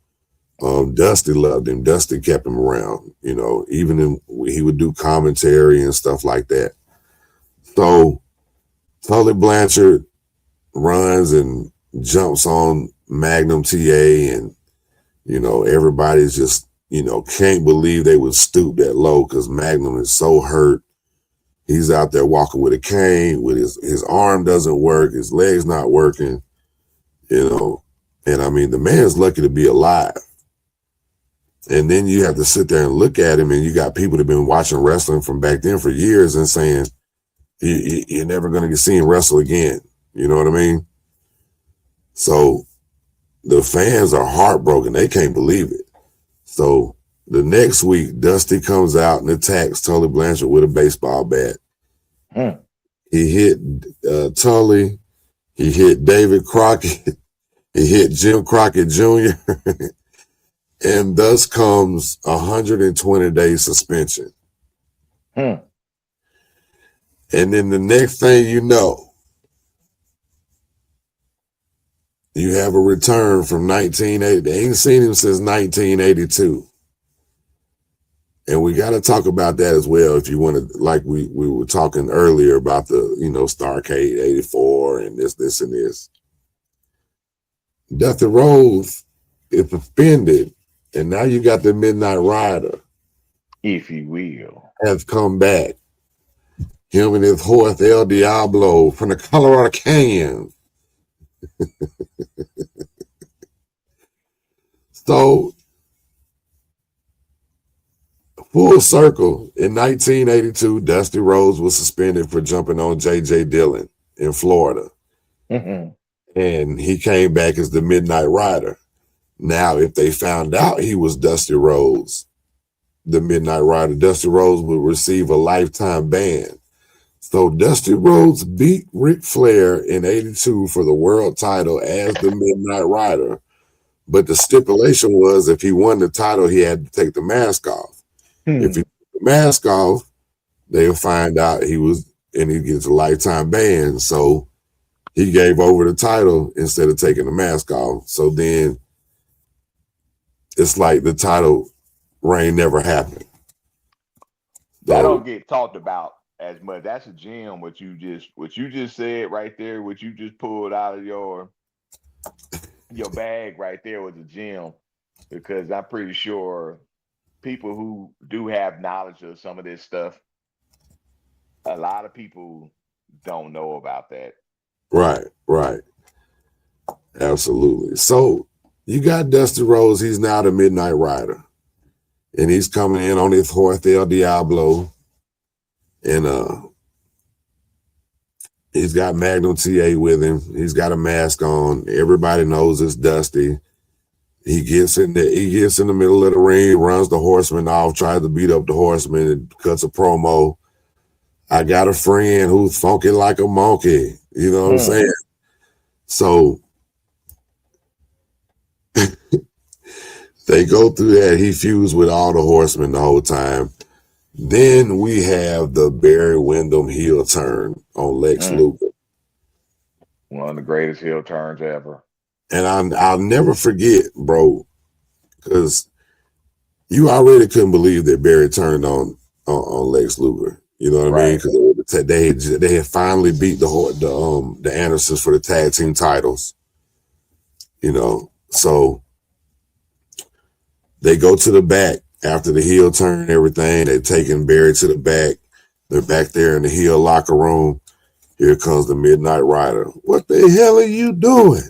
Dusty loved him. Dusty kept him around, you know, even he would do commentary and stuff like that. So Tully Blanchard runs and jumps on Magnum TA, and, you know, everybody's just, you know, can't believe they would stoop that low because Magnum is so hurt. He's out there walking with a cane, with his arm doesn't work, his leg's not working, you know. And I mean, the man's lucky to be alive. And then you have to sit there and look at him, and you got people that have been watching wrestling from back then for years and saying, you're never going to see him wrestle again. You know what I mean? So the fans are heartbroken. They can't believe it. So the next week, Dusty comes out and attacks Tully Blanchard with a baseball bat. He hit Tully. He hit David Crockett. He hit Jim Crockett Jr. And thus comes 120-day suspension. And then the next thing you know, you have a return from 1980. They ain't seen him since 1982. And we got to talk about that as well. If you want to, like we were talking earlier about the, you know, Starrcade 84 and this and this. Dusty Rhodes is suspended, and now you got the Midnight Rider, if you will, has come back. Him and his horse El Diablo from the Colorado Canyon. So, full circle, in 1982, Dusty Rhodes was suspended for jumping on J.J. Dillon in Florida. And he came back as the Midnight Rider. Now, if they found out he was Dusty Rhodes, the Midnight Rider, Dusty Rhodes would receive a lifetime ban. So Dusty Rhodes beat Ric Flair in 82 for the world title as the Midnight Rider. But the stipulation was if he won the title, he had to take the mask off. If he took the mask off, they'll find out he was, and he gets a lifetime ban. So he gave over the title instead of taking the mask off. So then it's like the title reign never happened. That don't get talked about as much. That's a gem. What you just said right there, what you just pulled out of your bag right there was a gem, because I'm pretty sure people who do have knowledge of some of this stuff, a lot of people don't know about that. Right. Absolutely. So you got Dusty Rhodes. He's now the Midnight Rider, and he's coming in on his horse El Diablo, and he's got Magnum TA with him. He's got a mask on. Everybody knows it's Dusty. He gets in the middle of the ring, runs the Horsemen off, tries to beat up the Horsemen, and cuts a promo. I got a friend who's funky like a monkey. You know what I'm saying? So they go through that. He feuds with all the Horsemen the whole time. Then we have the Barry Windham heel turn on Lex Luger. One of the greatest heel turns ever. And I'll never forget, bro, because you already couldn't believe that Barry turned on Lex Luger. You know what I mean? Because they had finally beat the Andersons for the tag team titles. You know, so they go to the back After the heel turn and everything, they taking Barry to the back. They're back there in the heel locker room. Here comes the Midnight Rider. What the hell are you doing?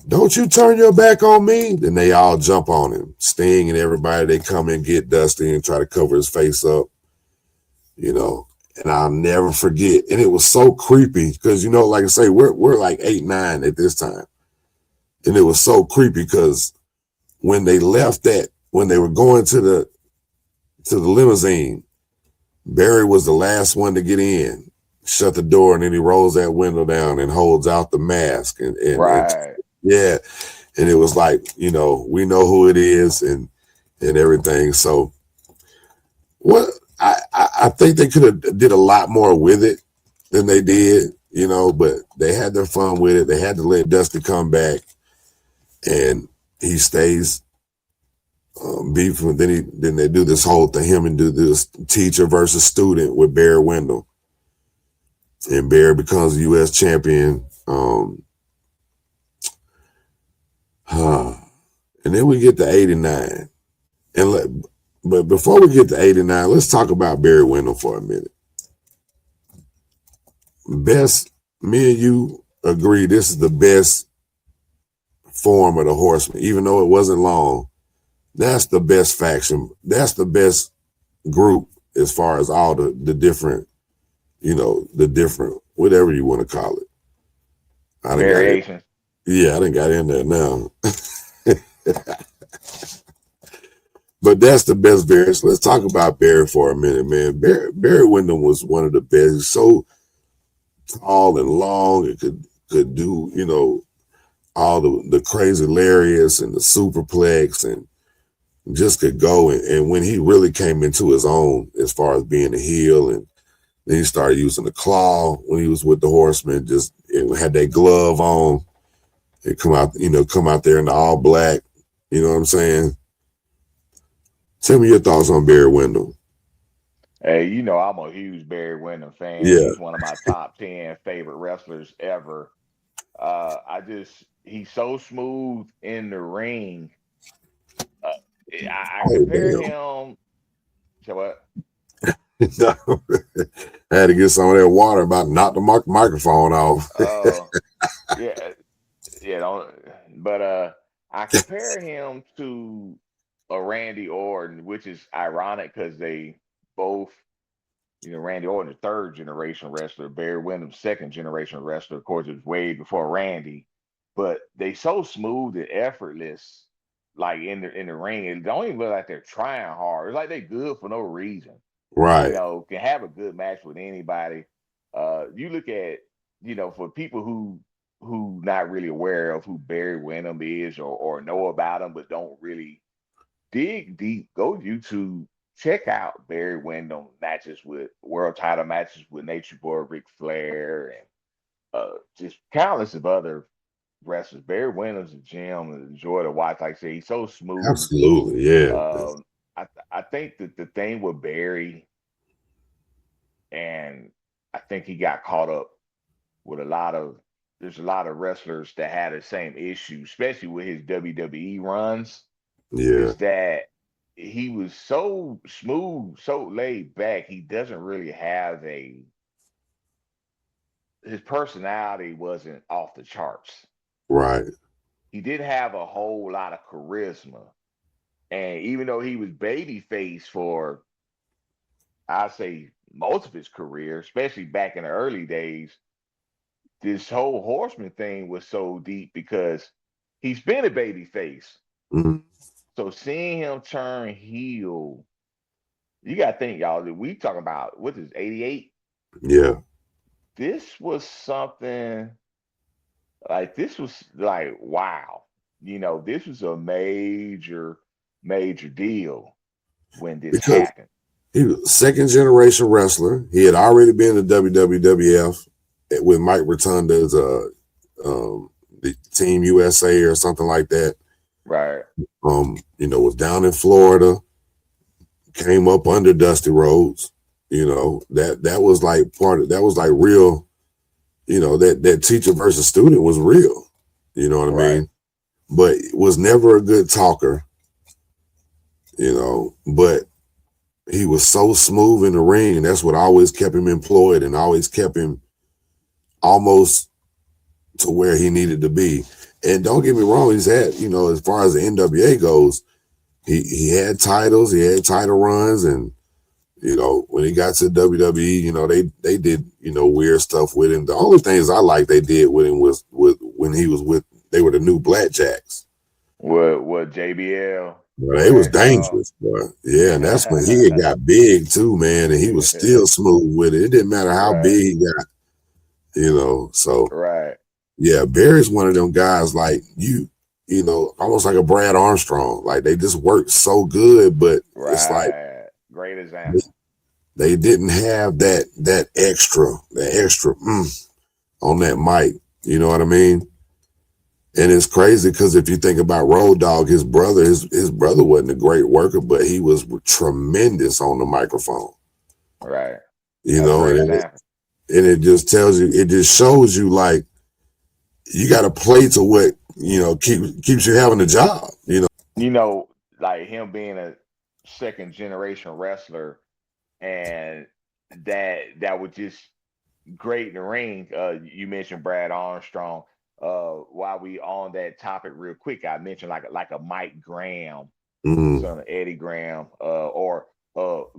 Don't you turn your back on me? Then they all jump on him. Sting and everybody, they come and get Dusty and try to cover his face up, you know. And I'll never forget. And it was so creepy because, you know, like I say, we're like 8, 9 at this time. And it was so creepy because when they left when they were going to the limousine, Barry was the last one to get in, shut the door, and then he rolls that window down and holds out the mask. And yeah. And it was like, you know, we know who it is and everything. So what I think they could have did a lot more with it than they did, you know, but they had their fun with it. They had to let Dusty come back, and he stays beefing. Then they do this whole thing, him and do this teacher versus student with Barry Windham, and Barry becomes U.S. champion. And then we get to 89, but before we get to 89, let's talk about Barry Windham for a minute. Me and you agree this is the best form of the Horsemen, even though it wasn't long. That's the best faction. That's the best group as far as all the different, you know, the different, whatever you want to call it. Variation. Yeah, I done got in there now. But that's the best Barry. So let's talk about Barry for a minute, man. Barry Windham was one of the best. He's so tall and long. It could do, you know, all the crazy lariats and the superplex, and just could go. And when he really came into his own as far as being a heel, and then he started using the claw when he was with the Horsemen, just had that glove on and come out there in the all black. You know what I'm saying? Tell me your thoughts on Barry Windham. Hey, you know, I'm a huge Barry Windham fan. Yeah. He's one of my top 10 favorite wrestlers ever. He's so smooth in the ring. I compare him to what? I had to get some of that water, about to knock the microphone off. But I compare him to a Randy Orton, which is ironic because they both, you know, Randy Orton, the third generation wrestler, Barry Windham, second generation wrestler. Of course, it was way before Randy, but they so smooth and effortless, like in the ring. It don't even look like they're trying hard. It's like they're good for no reason. Right. You know, can have a good match with anybody. You look at, you know, for people who not really aware of who Barry Windham is or know about him but don't really dig deep, go YouTube, check out Barry Windham matches with world title matches with Nature Boy Ric Flair and just countless of other wrestlers. Barry Windham's a gem and a joy to watch. Like I say, he's so smooth. Absolutely, yeah. I think that the thing with Barry, and I think he got caught up with there's a lot of wrestlers that had the same issue, especially with his WWE runs. Yeah. Is that he was so smooth, so laid back. He doesn't really have his personality wasn't off the charts. Right. He didn't have a whole lot of charisma. And even though he was babyface for, I'd say, most of his career, especially back in the early days, this whole Horseman thing was so deep because he's been a babyface. Mm-hmm. So seeing him turn heel, you got to think, y'all, that we talking about, what is 88? Yeah. This was something like, wow. You know, this was a major deal when this happened. He was a second generation wrestler. He had already been in the WWF with Mike Rotunda as the Team USA or something like that. Right. You know, was down in Florida, came up under Dusty Rhodes. You know, that was like real, you know, that teacher versus student was real. You know what I mean? But was never a good talker. But he was so smooth in the ring, and that's what always kept him employed and always kept him almost to where he needed to be. And don't get me wrong, he's had, as far as the NWA goes, he had titles, he had title runs, and when he got to WWE, they did, weird stuff with him. The only things I like they did with him was when he was with, they were the new Blackjacks. What JBL? Well, it was dangerous, bro. Yeah, and that's when he got big too, man, and he was still smooth with it. It didn't matter how big he got, so right. Yeah, Barry's one of them guys like almost like a Brad Armstrong. Like they just work so good, but it's like great example. They didn't have that extra on that mic. You know what I mean? And it's crazy because if you think about Road Dogg, his brother wasn't a great worker, but he was tremendous on the microphone. Right. And it just tells you, it just shows you like you got to play to what keeps you having a job. Like him being a second generation wrestler, and that was just great in the ring. You mentioned Brad Armstrong. While we on that topic real quick, I mentioned like a Mike Graham, son of Eddie Graham, or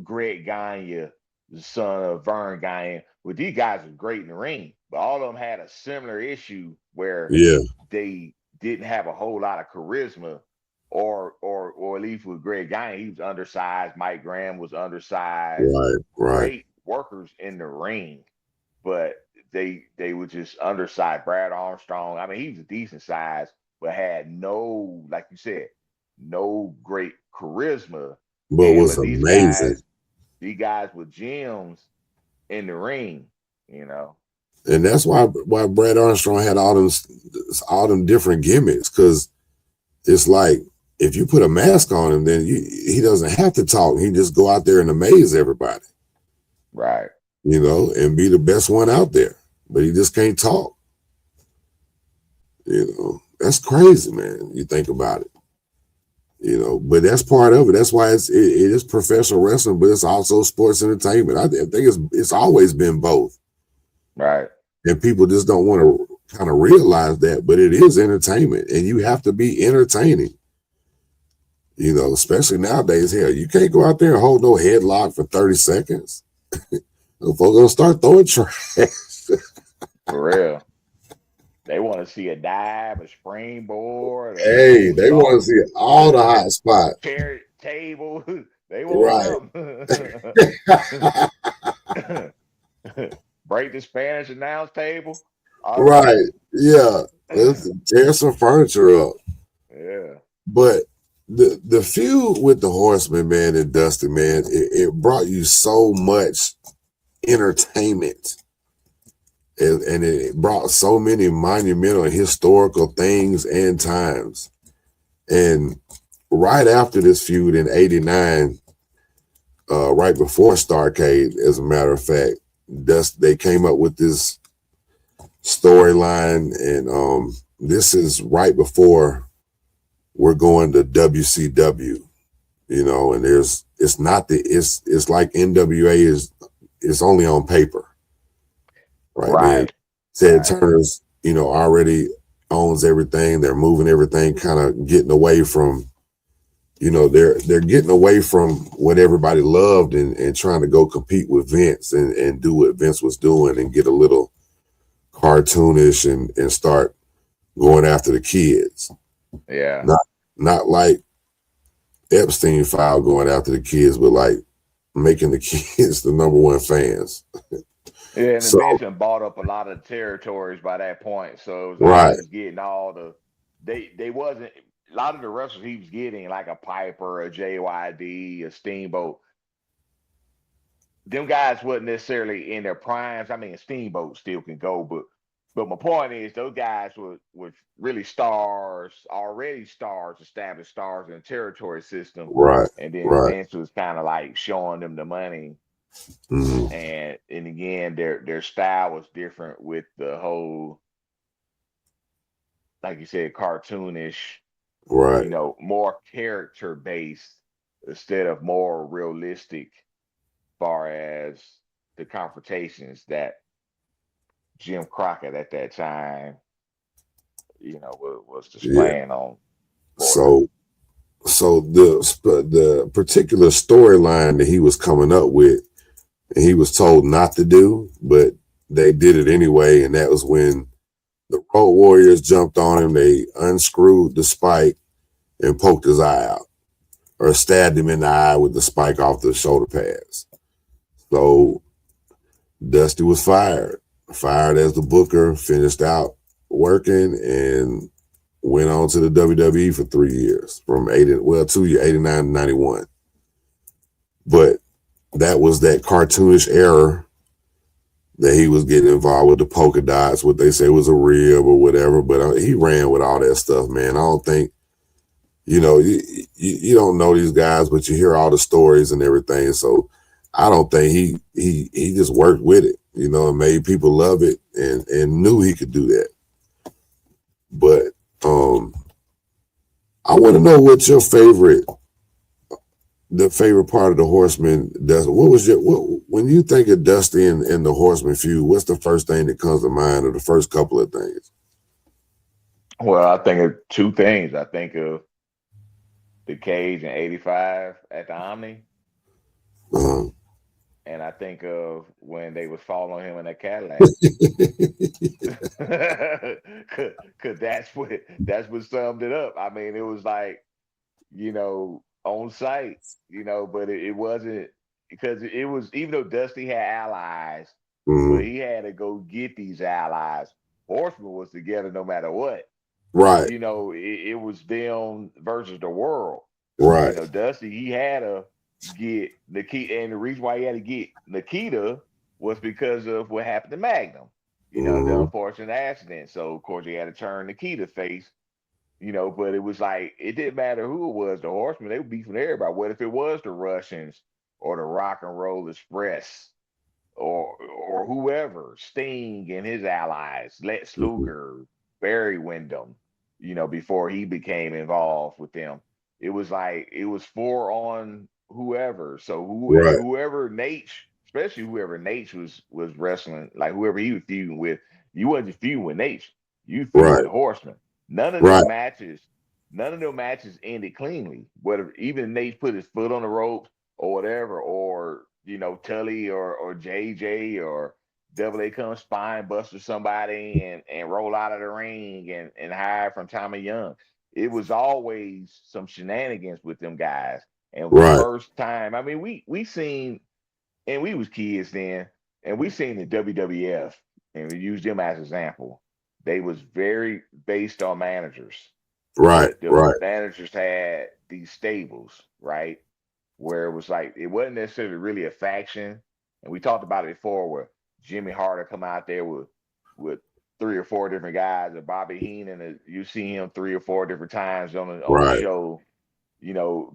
Greg Gagne, the son of Vern Gagne. Well, these guys are great in the ring, but all of them had a similar issue where they didn't have a whole lot of charisma, or at least with Greg Gagne, he was undersized. Mike Graham was undersized. Right. Great workers in the ring, but they were just undersized. Brad Armstrong, I mean, he was a decent size, but had no, like you said, no great charisma. But it was amazing. These guys with gems in the ring, And that's why Brad Armstrong had all them different gimmicks, because it's like if you put a mask on him, then he doesn't have to talk. He just go out there and amaze everybody. Right. And be the best one out there. But he just can't talk. That's crazy, man. You think about it. But that's part of it. That's why it is professional wrestling, but it's also sports entertainment. I think it's always been both. Right. And people just don't want to kind of realize that, but it is entertainment, and you have to be entertaining. Especially nowadays. Hell, you can't go out there and hold no headlock for 30 seconds. Folks gonna start throwing trash. For real. They want to see a dive, a springboard. Hey, they want to see all the hot spots. Chair, table. They want them. Break the Spanish announce table. Right. Yeah. Let's tear some furniture up. Yeah. But the feud with the Horsemen, man, and Dusty, man, it brought you so much entertainment. And it brought so many monumental and historical things and times. And right after this feud in '89, right before Starrcade, as a matter of fact, they came up with this storyline, and this is right before we're going to WCW, and it's like NWA is only on paper. Right. Ted Turner's, already owns everything. They're moving everything, kind of getting away from, they're getting away from what everybody loved and trying to go compete with Vince and do what Vince was doing and get a little cartoonish and start going after the kids. Yeah. Not like Epstein file going after the kids, but like making the kids the number one fans. Yeah, and Vince bought up a lot of territories by that point. So it was like he was getting all they wasn't a lot of the wrestlers he was getting, like a Piper, a JYD, a Steamboat. Them guys wasn't necessarily in their primes. I mean, Steamboat still can go, but my point is those guys were really already established stars in the territory system. Right. And then Vince was kind of like showing them the money. Mm-hmm. And again, their style was different with the whole, like you said, cartoonish, right? More character based instead of more realistic, far as the confrontations that Jim Crockett at that time, was Yeah. displaying on Florida. So the particular storyline that he was coming up with, and he was told not to do, but they did it anyway, and that was when the Road Warriors jumped on him. They unscrewed the spike and poked his eye out, or stabbed him in the eye with the spike off the shoulder pads. So Dusty was fired as the booker, finished out working, and went on to the WWE for 3 years, from 89 to 91. But that was that cartoonish era that he was getting involved with, the polka dots, what they say was a rib or whatever. But he ran with all that stuff, man. I don't think, you don't know these guys, but you hear all the stories and everything. So I don't think he just worked with it, and made people love it, and knew he could do that. But I want to know what the favorite part of the Horsemen does. What was when you think of Dusty and the Horseman feud, what's the first thing that comes to mind, or the first couple of things? Well, I think of two things. I think of the cage in '85 at the Omni, Uh-huh. and I think of when they was following him in that Cadillac. Cause that's what summed it up. I mean, it was like, on site, but it wasn't, because it was, even though Dusty had allies, Mhm. but he had to go get these allies. Horseman was together no matter what. Right. It was them versus the world. Right. Dusty, he had to get Nikita, and the reason why he had to get Nikita was because of what happened to Magnum. The unfortunate accident. So of course he had to turn Nikita face. But it was like, it didn't matter who it was. The Horsemen, they were beefing everybody. What if it was the Russians or the Rock and Roll Express or whoever, Sting and his allies, Lex Luger, Barry Windham, before he became involved with them. It was like, it was four on whoever. So Right. whoever Nate, especially whoever Nate was wrestling, like whoever he was feuding with, you wasn't feuding with Nate. You feuding Right. with the Horsemen. None of Right. them matches ended cleanly. Whether even Nate put his foot on the ropes or whatever, or Tully or JJ or Double A come spine buster somebody and roll out of the ring and hide from Tommy Young. It was always some shenanigans with them guys. And the Right. first time, I mean, we seen, and we was kids then, and we seen the WWF, and we used them as an example. They was very based on managers, Right. but the Right. managers had these stables, right? Where it was like, it wasn't necessarily really a faction. And we talked about it before, where Jimmy Harder come out there with three or four different guys, and Bobby Heenan, you see him three or four different times on the Right. show,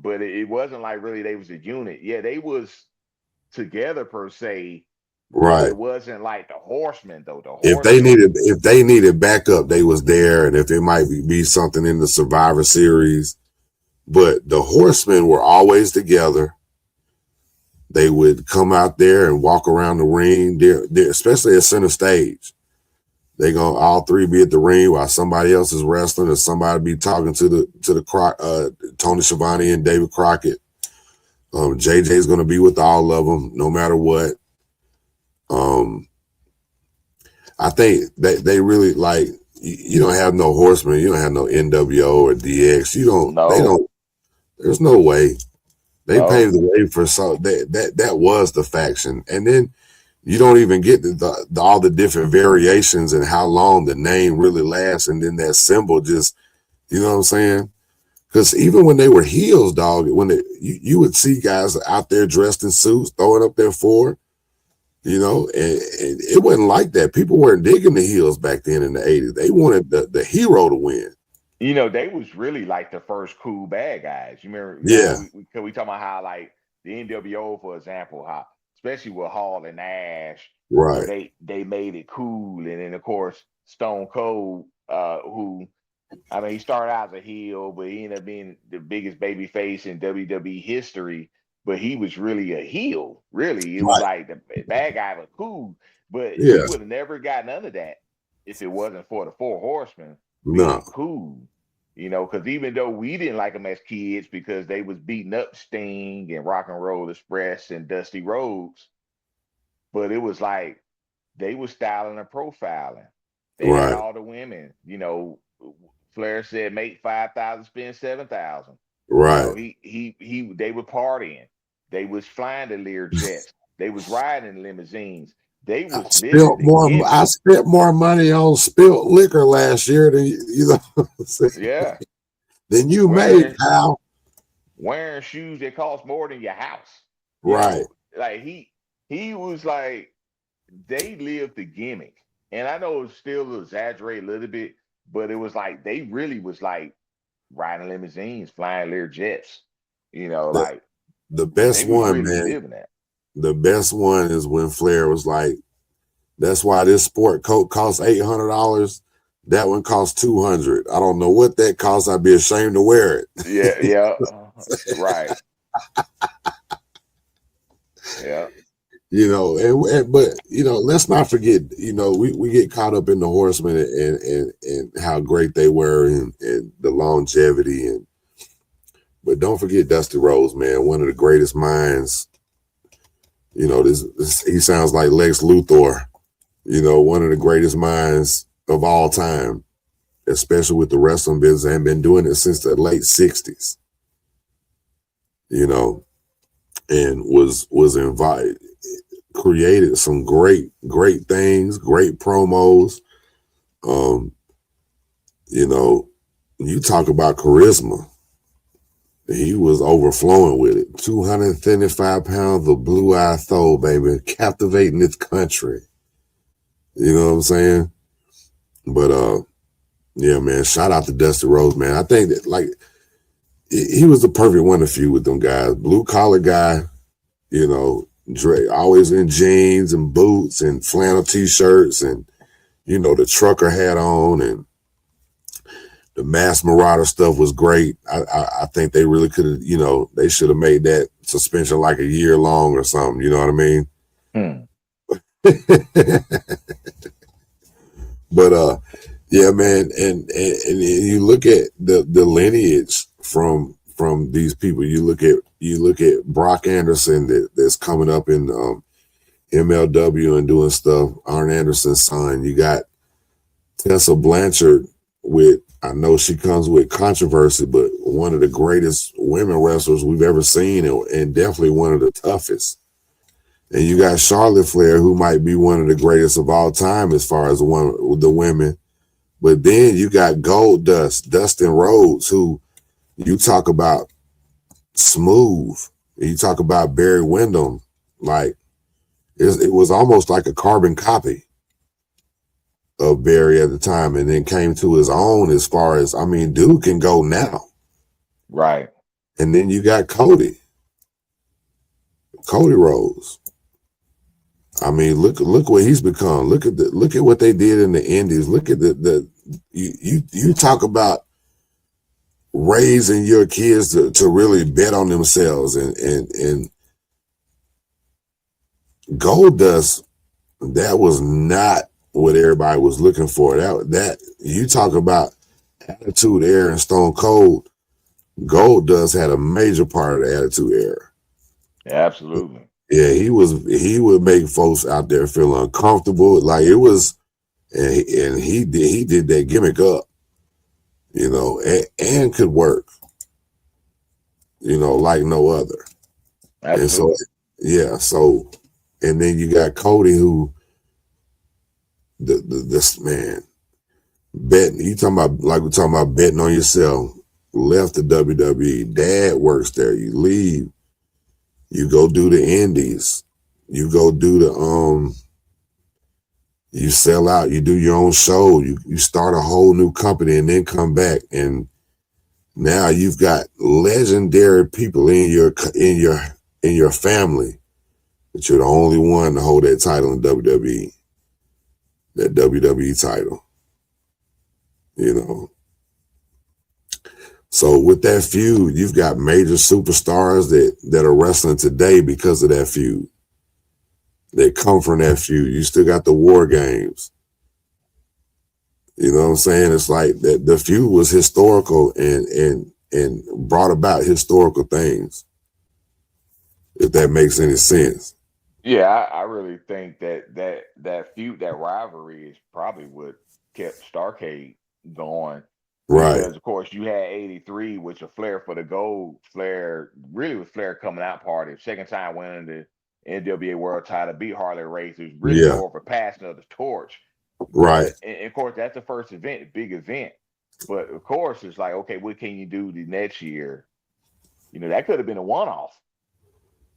but it wasn't like really they was a unit. Yeah, they was together per se, but Right. it wasn't like the Horsemen though. The If Horsemen, they needed backup, they was there, and if it might be something in the Survivor Series, but the Horsemen were always together. They would come out there and walk around the ring, they're especially at center stage. They gonna all three be at the ring while somebody else is wrestling, or somebody be talking to the Tony Schiavone and David Crockett. JJ's gonna be with all of them, no matter what. I think they really, like, you don't have no Horsemen, you don't have no NWO or DX. There's no way. They paved the way for that was the faction. And then you don't even get all the different variations and how long the name really lasts, and then that symbol just, you know what I'm saying? Because even when they were heels, dog, you would see guys out there dressed in suits throwing up their four, and it wasn't like that. People weren't digging the heels back then in the 80s. They wanted the hero to win. they was really like the first cool bad guys. You remember? Yeah. We talk about how, like, the NWO, for example, how especially with Hall and Nash, where Right. they made it cool, and then of course Stone Cold, who I mean, he started out as a heel, but he ended up being the biggest baby face in WWE history. But he was really a heel. Really, it was Right. like the bad guy was cool, but he Yeah. would have never got none of that if it wasn't for the Four Horsemen No. being cool. Because even though we didn't like them as kids because they was beating up Sting and Rock and Roll Express and Dusty Rhodes, but it was like they was styling and profiling. They had Right. all the women. Flair said make 5,000, spend 7,000. Right. They were partying. They was flying the Lear jets. They was riding in limousines. They was living the gimmick. I spent more money on spilt liquor last year than you know. Yeah. Than you made, pal. Wearing shoes that cost more than your house. Right. Like he was like, they lived the gimmick. And I know it's still exaggerated a little bit, but it was like they really was like riding limousines, flying Lear jets. Like the best one, really man. Living that. The best one is when Flair was like, "That's why this sport coat costs $800. That one costs $200. I don't know what that costs. I'd be ashamed to wear it." Yeah, right. Yeah. But let's not forget, we get caught up in the Horsemen and how great they were and the longevity but don't forget Dusty Rhodes, man, one of the greatest minds. He sounds like Lex Luthor, one of the greatest minds of all time, especially with the wrestling business, and been doing it since the late 60s, and was invited, created some great things, great promos. You talk about charisma. He was overflowing with it. 235 pounds of blue-eyed throw, baby, captivating this country. You know what I'm saying? But yeah, man, shout out to Dusty Rhodes, man. I think that he was the perfect one to feud with them guys. Blue collar guy, Dre always in jeans and boots and flannel t-shirts and the trucker hat on, and the Mass Marauder stuff was great. I think they really could have, they should have made that suspension like a year long or something. You know what I mean? But yeah, man, and you look at the lineage from these people. You look at Brock Anderson that's coming up in MLW and doing stuff. Arn Anderson's son. You got Tessa Blanchard I know she comes with controversy, but one of the greatest women wrestlers we've ever seen, and definitely one of the toughest. And you got Charlotte Flair, who might be one of the greatest of all time as far as the women. But then you got Goldust, Dustin Rhodes, who you talk about smooth. You talk about Barry Windham, like it was almost like a carbon copy of Barry at the time, and then came to his own as far as, dude can go now. Right. And then you got Cody Rhodes. Look what he's become. Look at what they did in the Indies. Look at you talk about raising your kids to really bet on themselves, and Goldust, that was not what everybody was looking for. That you talk about Attitude Era and Stone Cold. Goldust had a major part of the Attitude Era. Absolutely. Yeah, he would make folks out there feel uncomfortable. Like it was, and he did that gimmick up, and could work, like no other. Absolutely. And so and then you got Cody, who this man betting. You talking about, like we're talking about, betting on yourself. Left the WWE. Dad works there. You leave. You go do the Indies. You go do the you sell out. You do your own show. You start a whole new company and then come back, and now you've got legendary people in your family, but you're the only one to hold that title in WWE. That WWE title, So with that feud, you've got major superstars that are wrestling today because of that feud. They come from that feud. You still got the War Games. You know what I'm saying? It's like that the feud was historical and brought about historical things. If that makes any sense. Yeah, I really think that feud, that rivalry is probably what kept Starcade going. Right. Because of course you had '83, which a Flair for the Gold. Flair really was Flair coming out party. Second time winning the NWA World Title, beat Harley Race. It was really Yeah. more of a passing of the torch. Right. But and of course that's the first event, big event. But of course it's like, okay, what can you do the next year? You know, that could have been a one-off.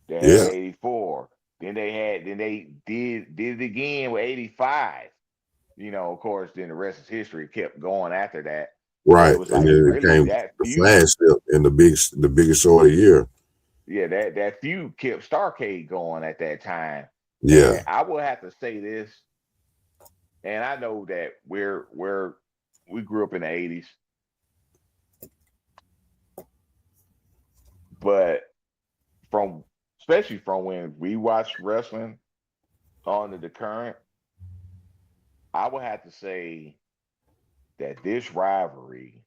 They had Yeah. '84. Then they did it again with '85. You know, of course, then the rest is history. Kept going after that. But Right. it was And like then it really came that the feud. flagship and the biggest show of the year. Yeah, that feud kept Starcade going at that time. Yeah. And I will have to say this, and I know that we grew up in the '80s, but especially from when we watched wrestling on to the current, I would have to say that this rivalry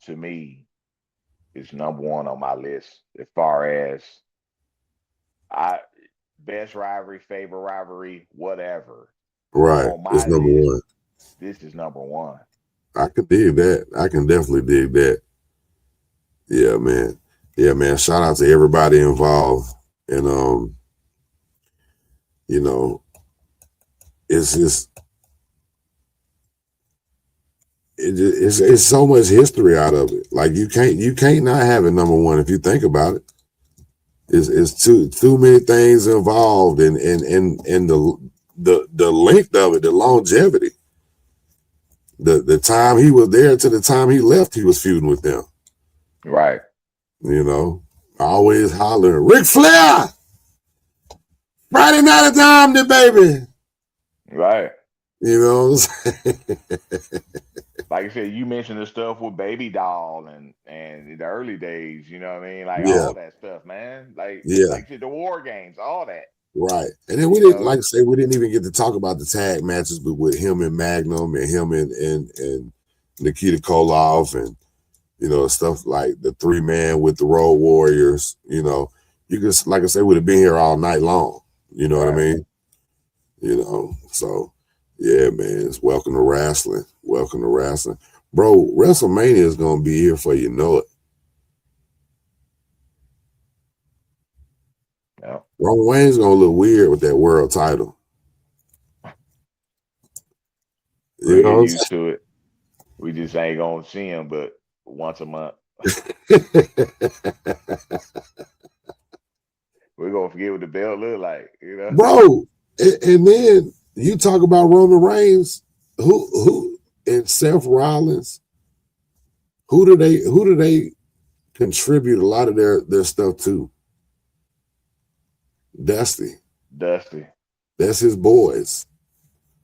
to me is number one on my list as far as I best rivalry, favorite rivalry, whatever. Right. On It's my number list, one. this is number one. I can dig that. I can definitely dig that. Yeah, man. Yeah, man. Shout out to everybody involved. And you know, it's just it's so much history out of it. Like you can't not have it number one if you think about it. It's too many things involved and the length of it, the longevity. The time he was there to the time he left, he was feuding with them. Right. You know, always hollering, Ric Flair, Friday Night at the Omni, baby. Right. You know what I'm saying? Like I said, you mentioned the stuff with Baby Doll and in the early days, you know what I mean? Like Yeah. all that stuff, man. Like Yeah. I said, the War Games, all that. Right. And then we didn't, like I say, we didn't even get to talk about the tag matches, but with him and Magnum and him and Nikita Koloff and, you know, stuff like the 3-man with the Road Warriors, you know, you could, like I said, would have been here all night long. You know what I mean? You know, so yeah, man, it's welcome to wrestling. Welcome to wrestling. Bro, WrestleMania is going to be here for you know it. Yeah. Roman Reigns going to look weird with that world title. You know, used to it. We just ain't going to see him but once a month. We're going to forget what the belt look like, you know? Bro, and then you talk about Roman Reigns, who and Seth Rollins, who do they contribute a lot of their stuff to? Dusty. That's his boys.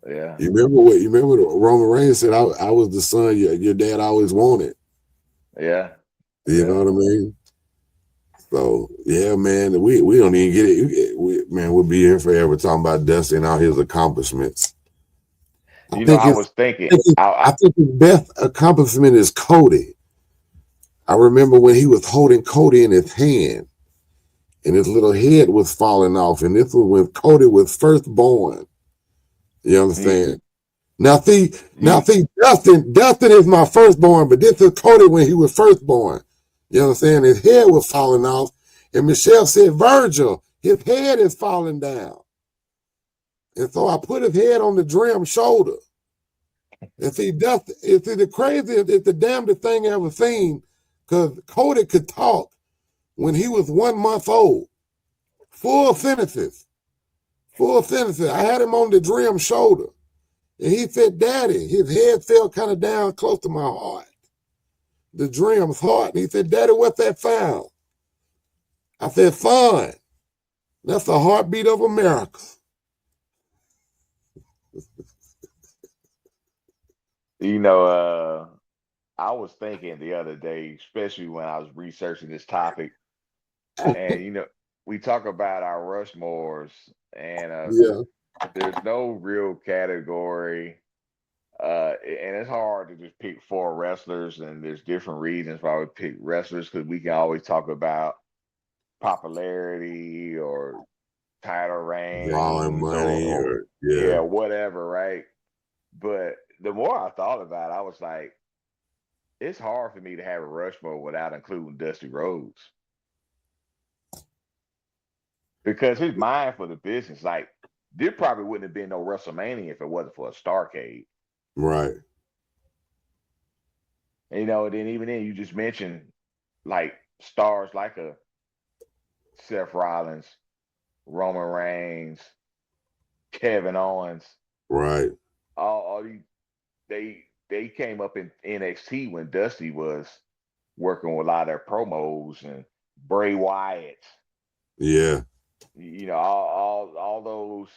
Yeah. You remember what Roman Reigns said? I was the son your dad always wanted. Yeah. You know what I mean? So yeah, man, we don't even get it. We'll be here forever talking about Dusty and all his accomplishments. I think his best accomplishment is Cody. I remember when he was holding Cody in his hand, and his little head was falling off, and this was when Cody was first born. You understand? Now see, Dustin is my firstborn, but this is Cody when he was firstborn. You understand? His head was falling off, and Michelle said, Virgil, his head is falling down. And so I put his head on the Dem shoulder. And see, the craziest, it's the damnedest thing I ever seen, because Cody could talk when he was 1 month old. Full sentences. I had him on the Dem shoulder. And he said, Daddy, his head fell kind of down close to my heart. The Dem's heart. And he said, Daddy, what's that sound? I said, son, that's the heartbeat of America. You know, I was thinking the other day, especially when I was researching this topic, and we talk about our Rushmores, and Yeah, there's no real category, and it's hard to just pick four wrestlers, and there's different reasons why we pick wrestlers because we can always talk about popularity or title drawing reigns money or or yeah, yeah, whatever, right? But the more I thought about it, I was like, it's hard for me to have a Rushmore without including Dusty Rhodes because his mind for the business, like, there probably wouldn't have been no WrestleMania if it wasn't for a Starcade. right, And then even then, you just mentioned like stars like a Seth Rollins, Roman Reigns, Kevin Owens, right. all these they came up in NXT when Dusty was working with a lot of their promos and Bray Wyatt. Yeah, All those,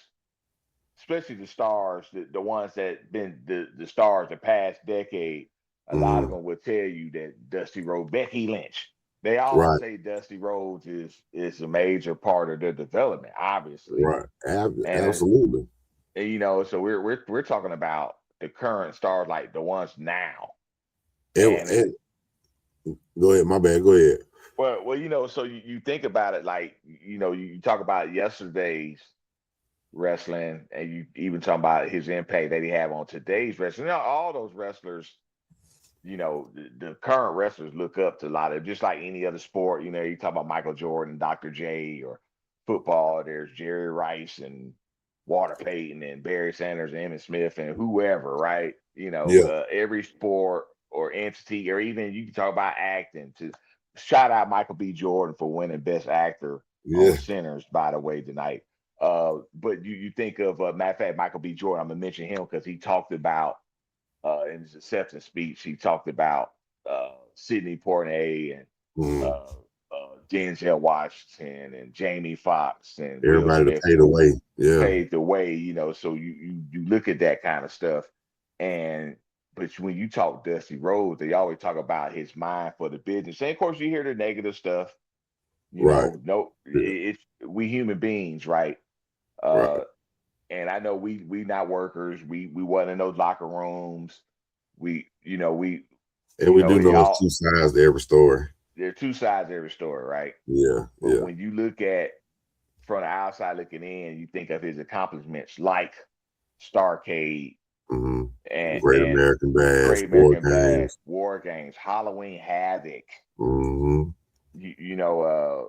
especially the stars, the ones that been the stars the past decade. A lot of mm, them will tell you that Dusty Rhodes, Becky Lynch, they all right, say Dusty Rhodes is a major part of their development, obviously. right. And Absolutely. so we're talking about the current stars, like the ones now. And And go ahead, my bad. Go ahead. so you think about it, like, you talk about yesterday's wrestling, and you even talk about his impact that he had on today's wrestling. All those wrestlers, the current wrestlers look up to a lot of, just like any other sport. You talk about Michael Jordan, Dr. J, or football. There's Jerry Rice and Walter Payton and Barry Sanders and Emmitt Smith and whoever, right? Yeah, Every sport or entity, or even you can talk about acting. To shout out Michael B. Jordan for winning Best Actor on yeah, Sinners, by the way, tonight. But you think of, matter of fact, Michael B. Jordan. I'm gonna mention him because he talked about, in his acceptance speech, he talked about Sidney Poitier and mm. uh, Denzel Washington and Jamie Foxx and Will Everybody to Smith pay the way. Yeah, paved the way. So you look at that kind of stuff, and but when you talk Dusty Rhodes, they always talk about his mind for the business. And of course, you hear the negative stuff. right. No, Yeah, it's we human beings, right? right. Uh, and I know we not workers. We wasn't in those locker rooms. We And we do know there's y'all. two sides to every story. There are two sides to every story, right? Yeah, But yeah. when you look at from the outside looking in, you think of his accomplishments like Starcade Mm-hmm. Great and American Bash, Great War American Bash, Games. War Games, Halloween Havoc. Mm-hmm. You, you know, uh,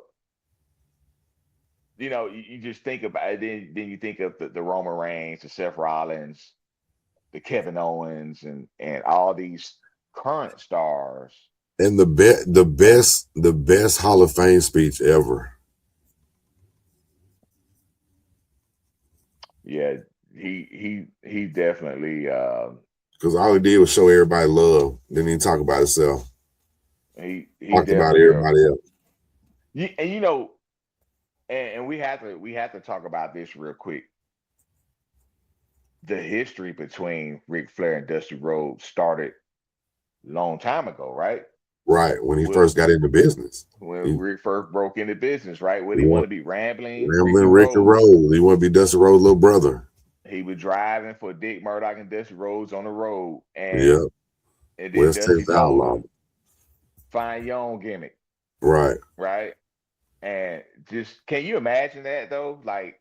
you just think about it. Then you think of the Roman Reigns, the Seth Rollins, the Kevin Owens, and all these current stars. And the best Hall of Fame speech ever. Yeah, he definitely Because all he did was show everybody love. Didn't even talk about himself. he Talked about definitely everybody else. and and we have to talk about this real quick. The history between Ric Flair and Dusty Rhodes started a long time ago, right? Right. When he With, first got into business. when He, Rick first broke into business, right? What he he want want to be, rambling Ricky Rambling Ricky Rhodes. Rhodes. He want to be Dusty Rhodes' little brother. He was driving for Dick Murdoch and Dusty Rhodes on the road, Yeah. and then West Dusty Texas told Outlaw. him, "Find your own gimmick," Right. right? And just, can you imagine that though? Like,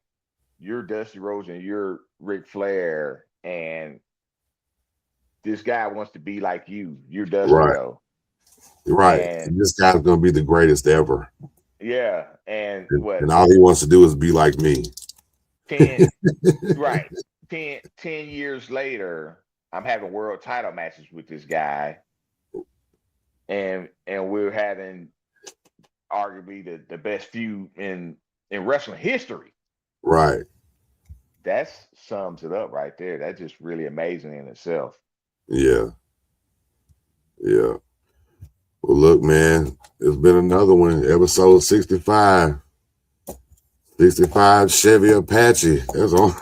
you're Dusty Rhodes and you're Ric Flair, and this guy wants to be like you. You're Dusty Right. though, Right. and And this guy's gonna be the greatest ever. yeah, and And all he wants to do is be like me. 10 right, 10 years later, I'm having world title matches with this guy, and we're having arguably the best feud in wrestling history. Right. That sums it up right there. That's just really amazing in itself. Yeah. Yeah. Well, look, man, it's been another one. Episode 65. 65 Chevy Apache. That's all.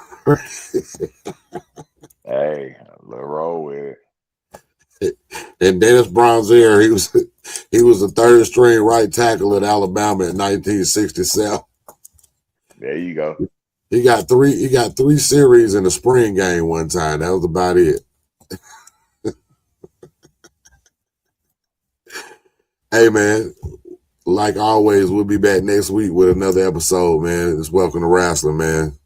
Hey, let's roll with it. And Dennis Bronzier, he was the third string right tackle at Alabama in 1967. There you go. He got three series in the spring game one time. That was about it. Hey man, like always, we'll be back next week with another episode, man. It's Welcome to Wrasslin, man.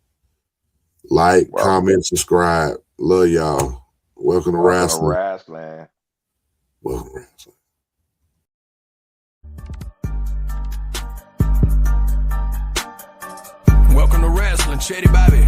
Like, comment, subscribe. Love y'all. Welcome to Wrasslin. Welcome to Wrasslin. Welcome to Wrasslin, Chetty Bobby.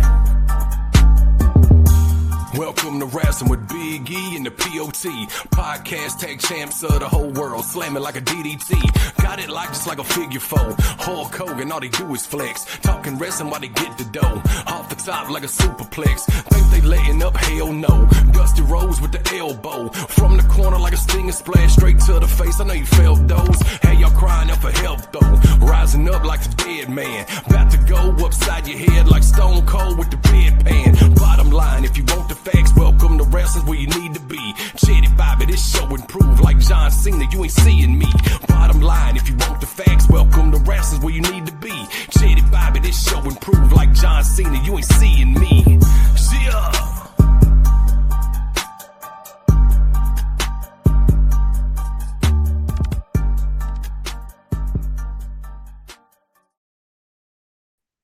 Welcome to Wrasslin with Big E and the PODCAST. Tag champs of the whole world, slamming like a DDT. Got it like just like a figure four. Hulk Hogan, all they do is flex. Talking wrestling while they get the dough. Off the top like a superplex. Think they letting up? Hell no. Dusty Rhodes with the elbow. From the corner like a stinging splash. Straight to the face, I know you felt those. Hey, y'all crying out for help though. Rising up like a dead man. About to go upside your head like Stone Cold with the bedpan. Bottom line, if you want the facts, welcome to Wrestling where you need to be. Chetty Bobby, this show improved like John Cena, you ain't seeing me. Bottom line, if you want the facts, welcome to Wrestling where you need to be. Chetty Bobby, this show improved like John Cena, you ain't seeing me. Yeah.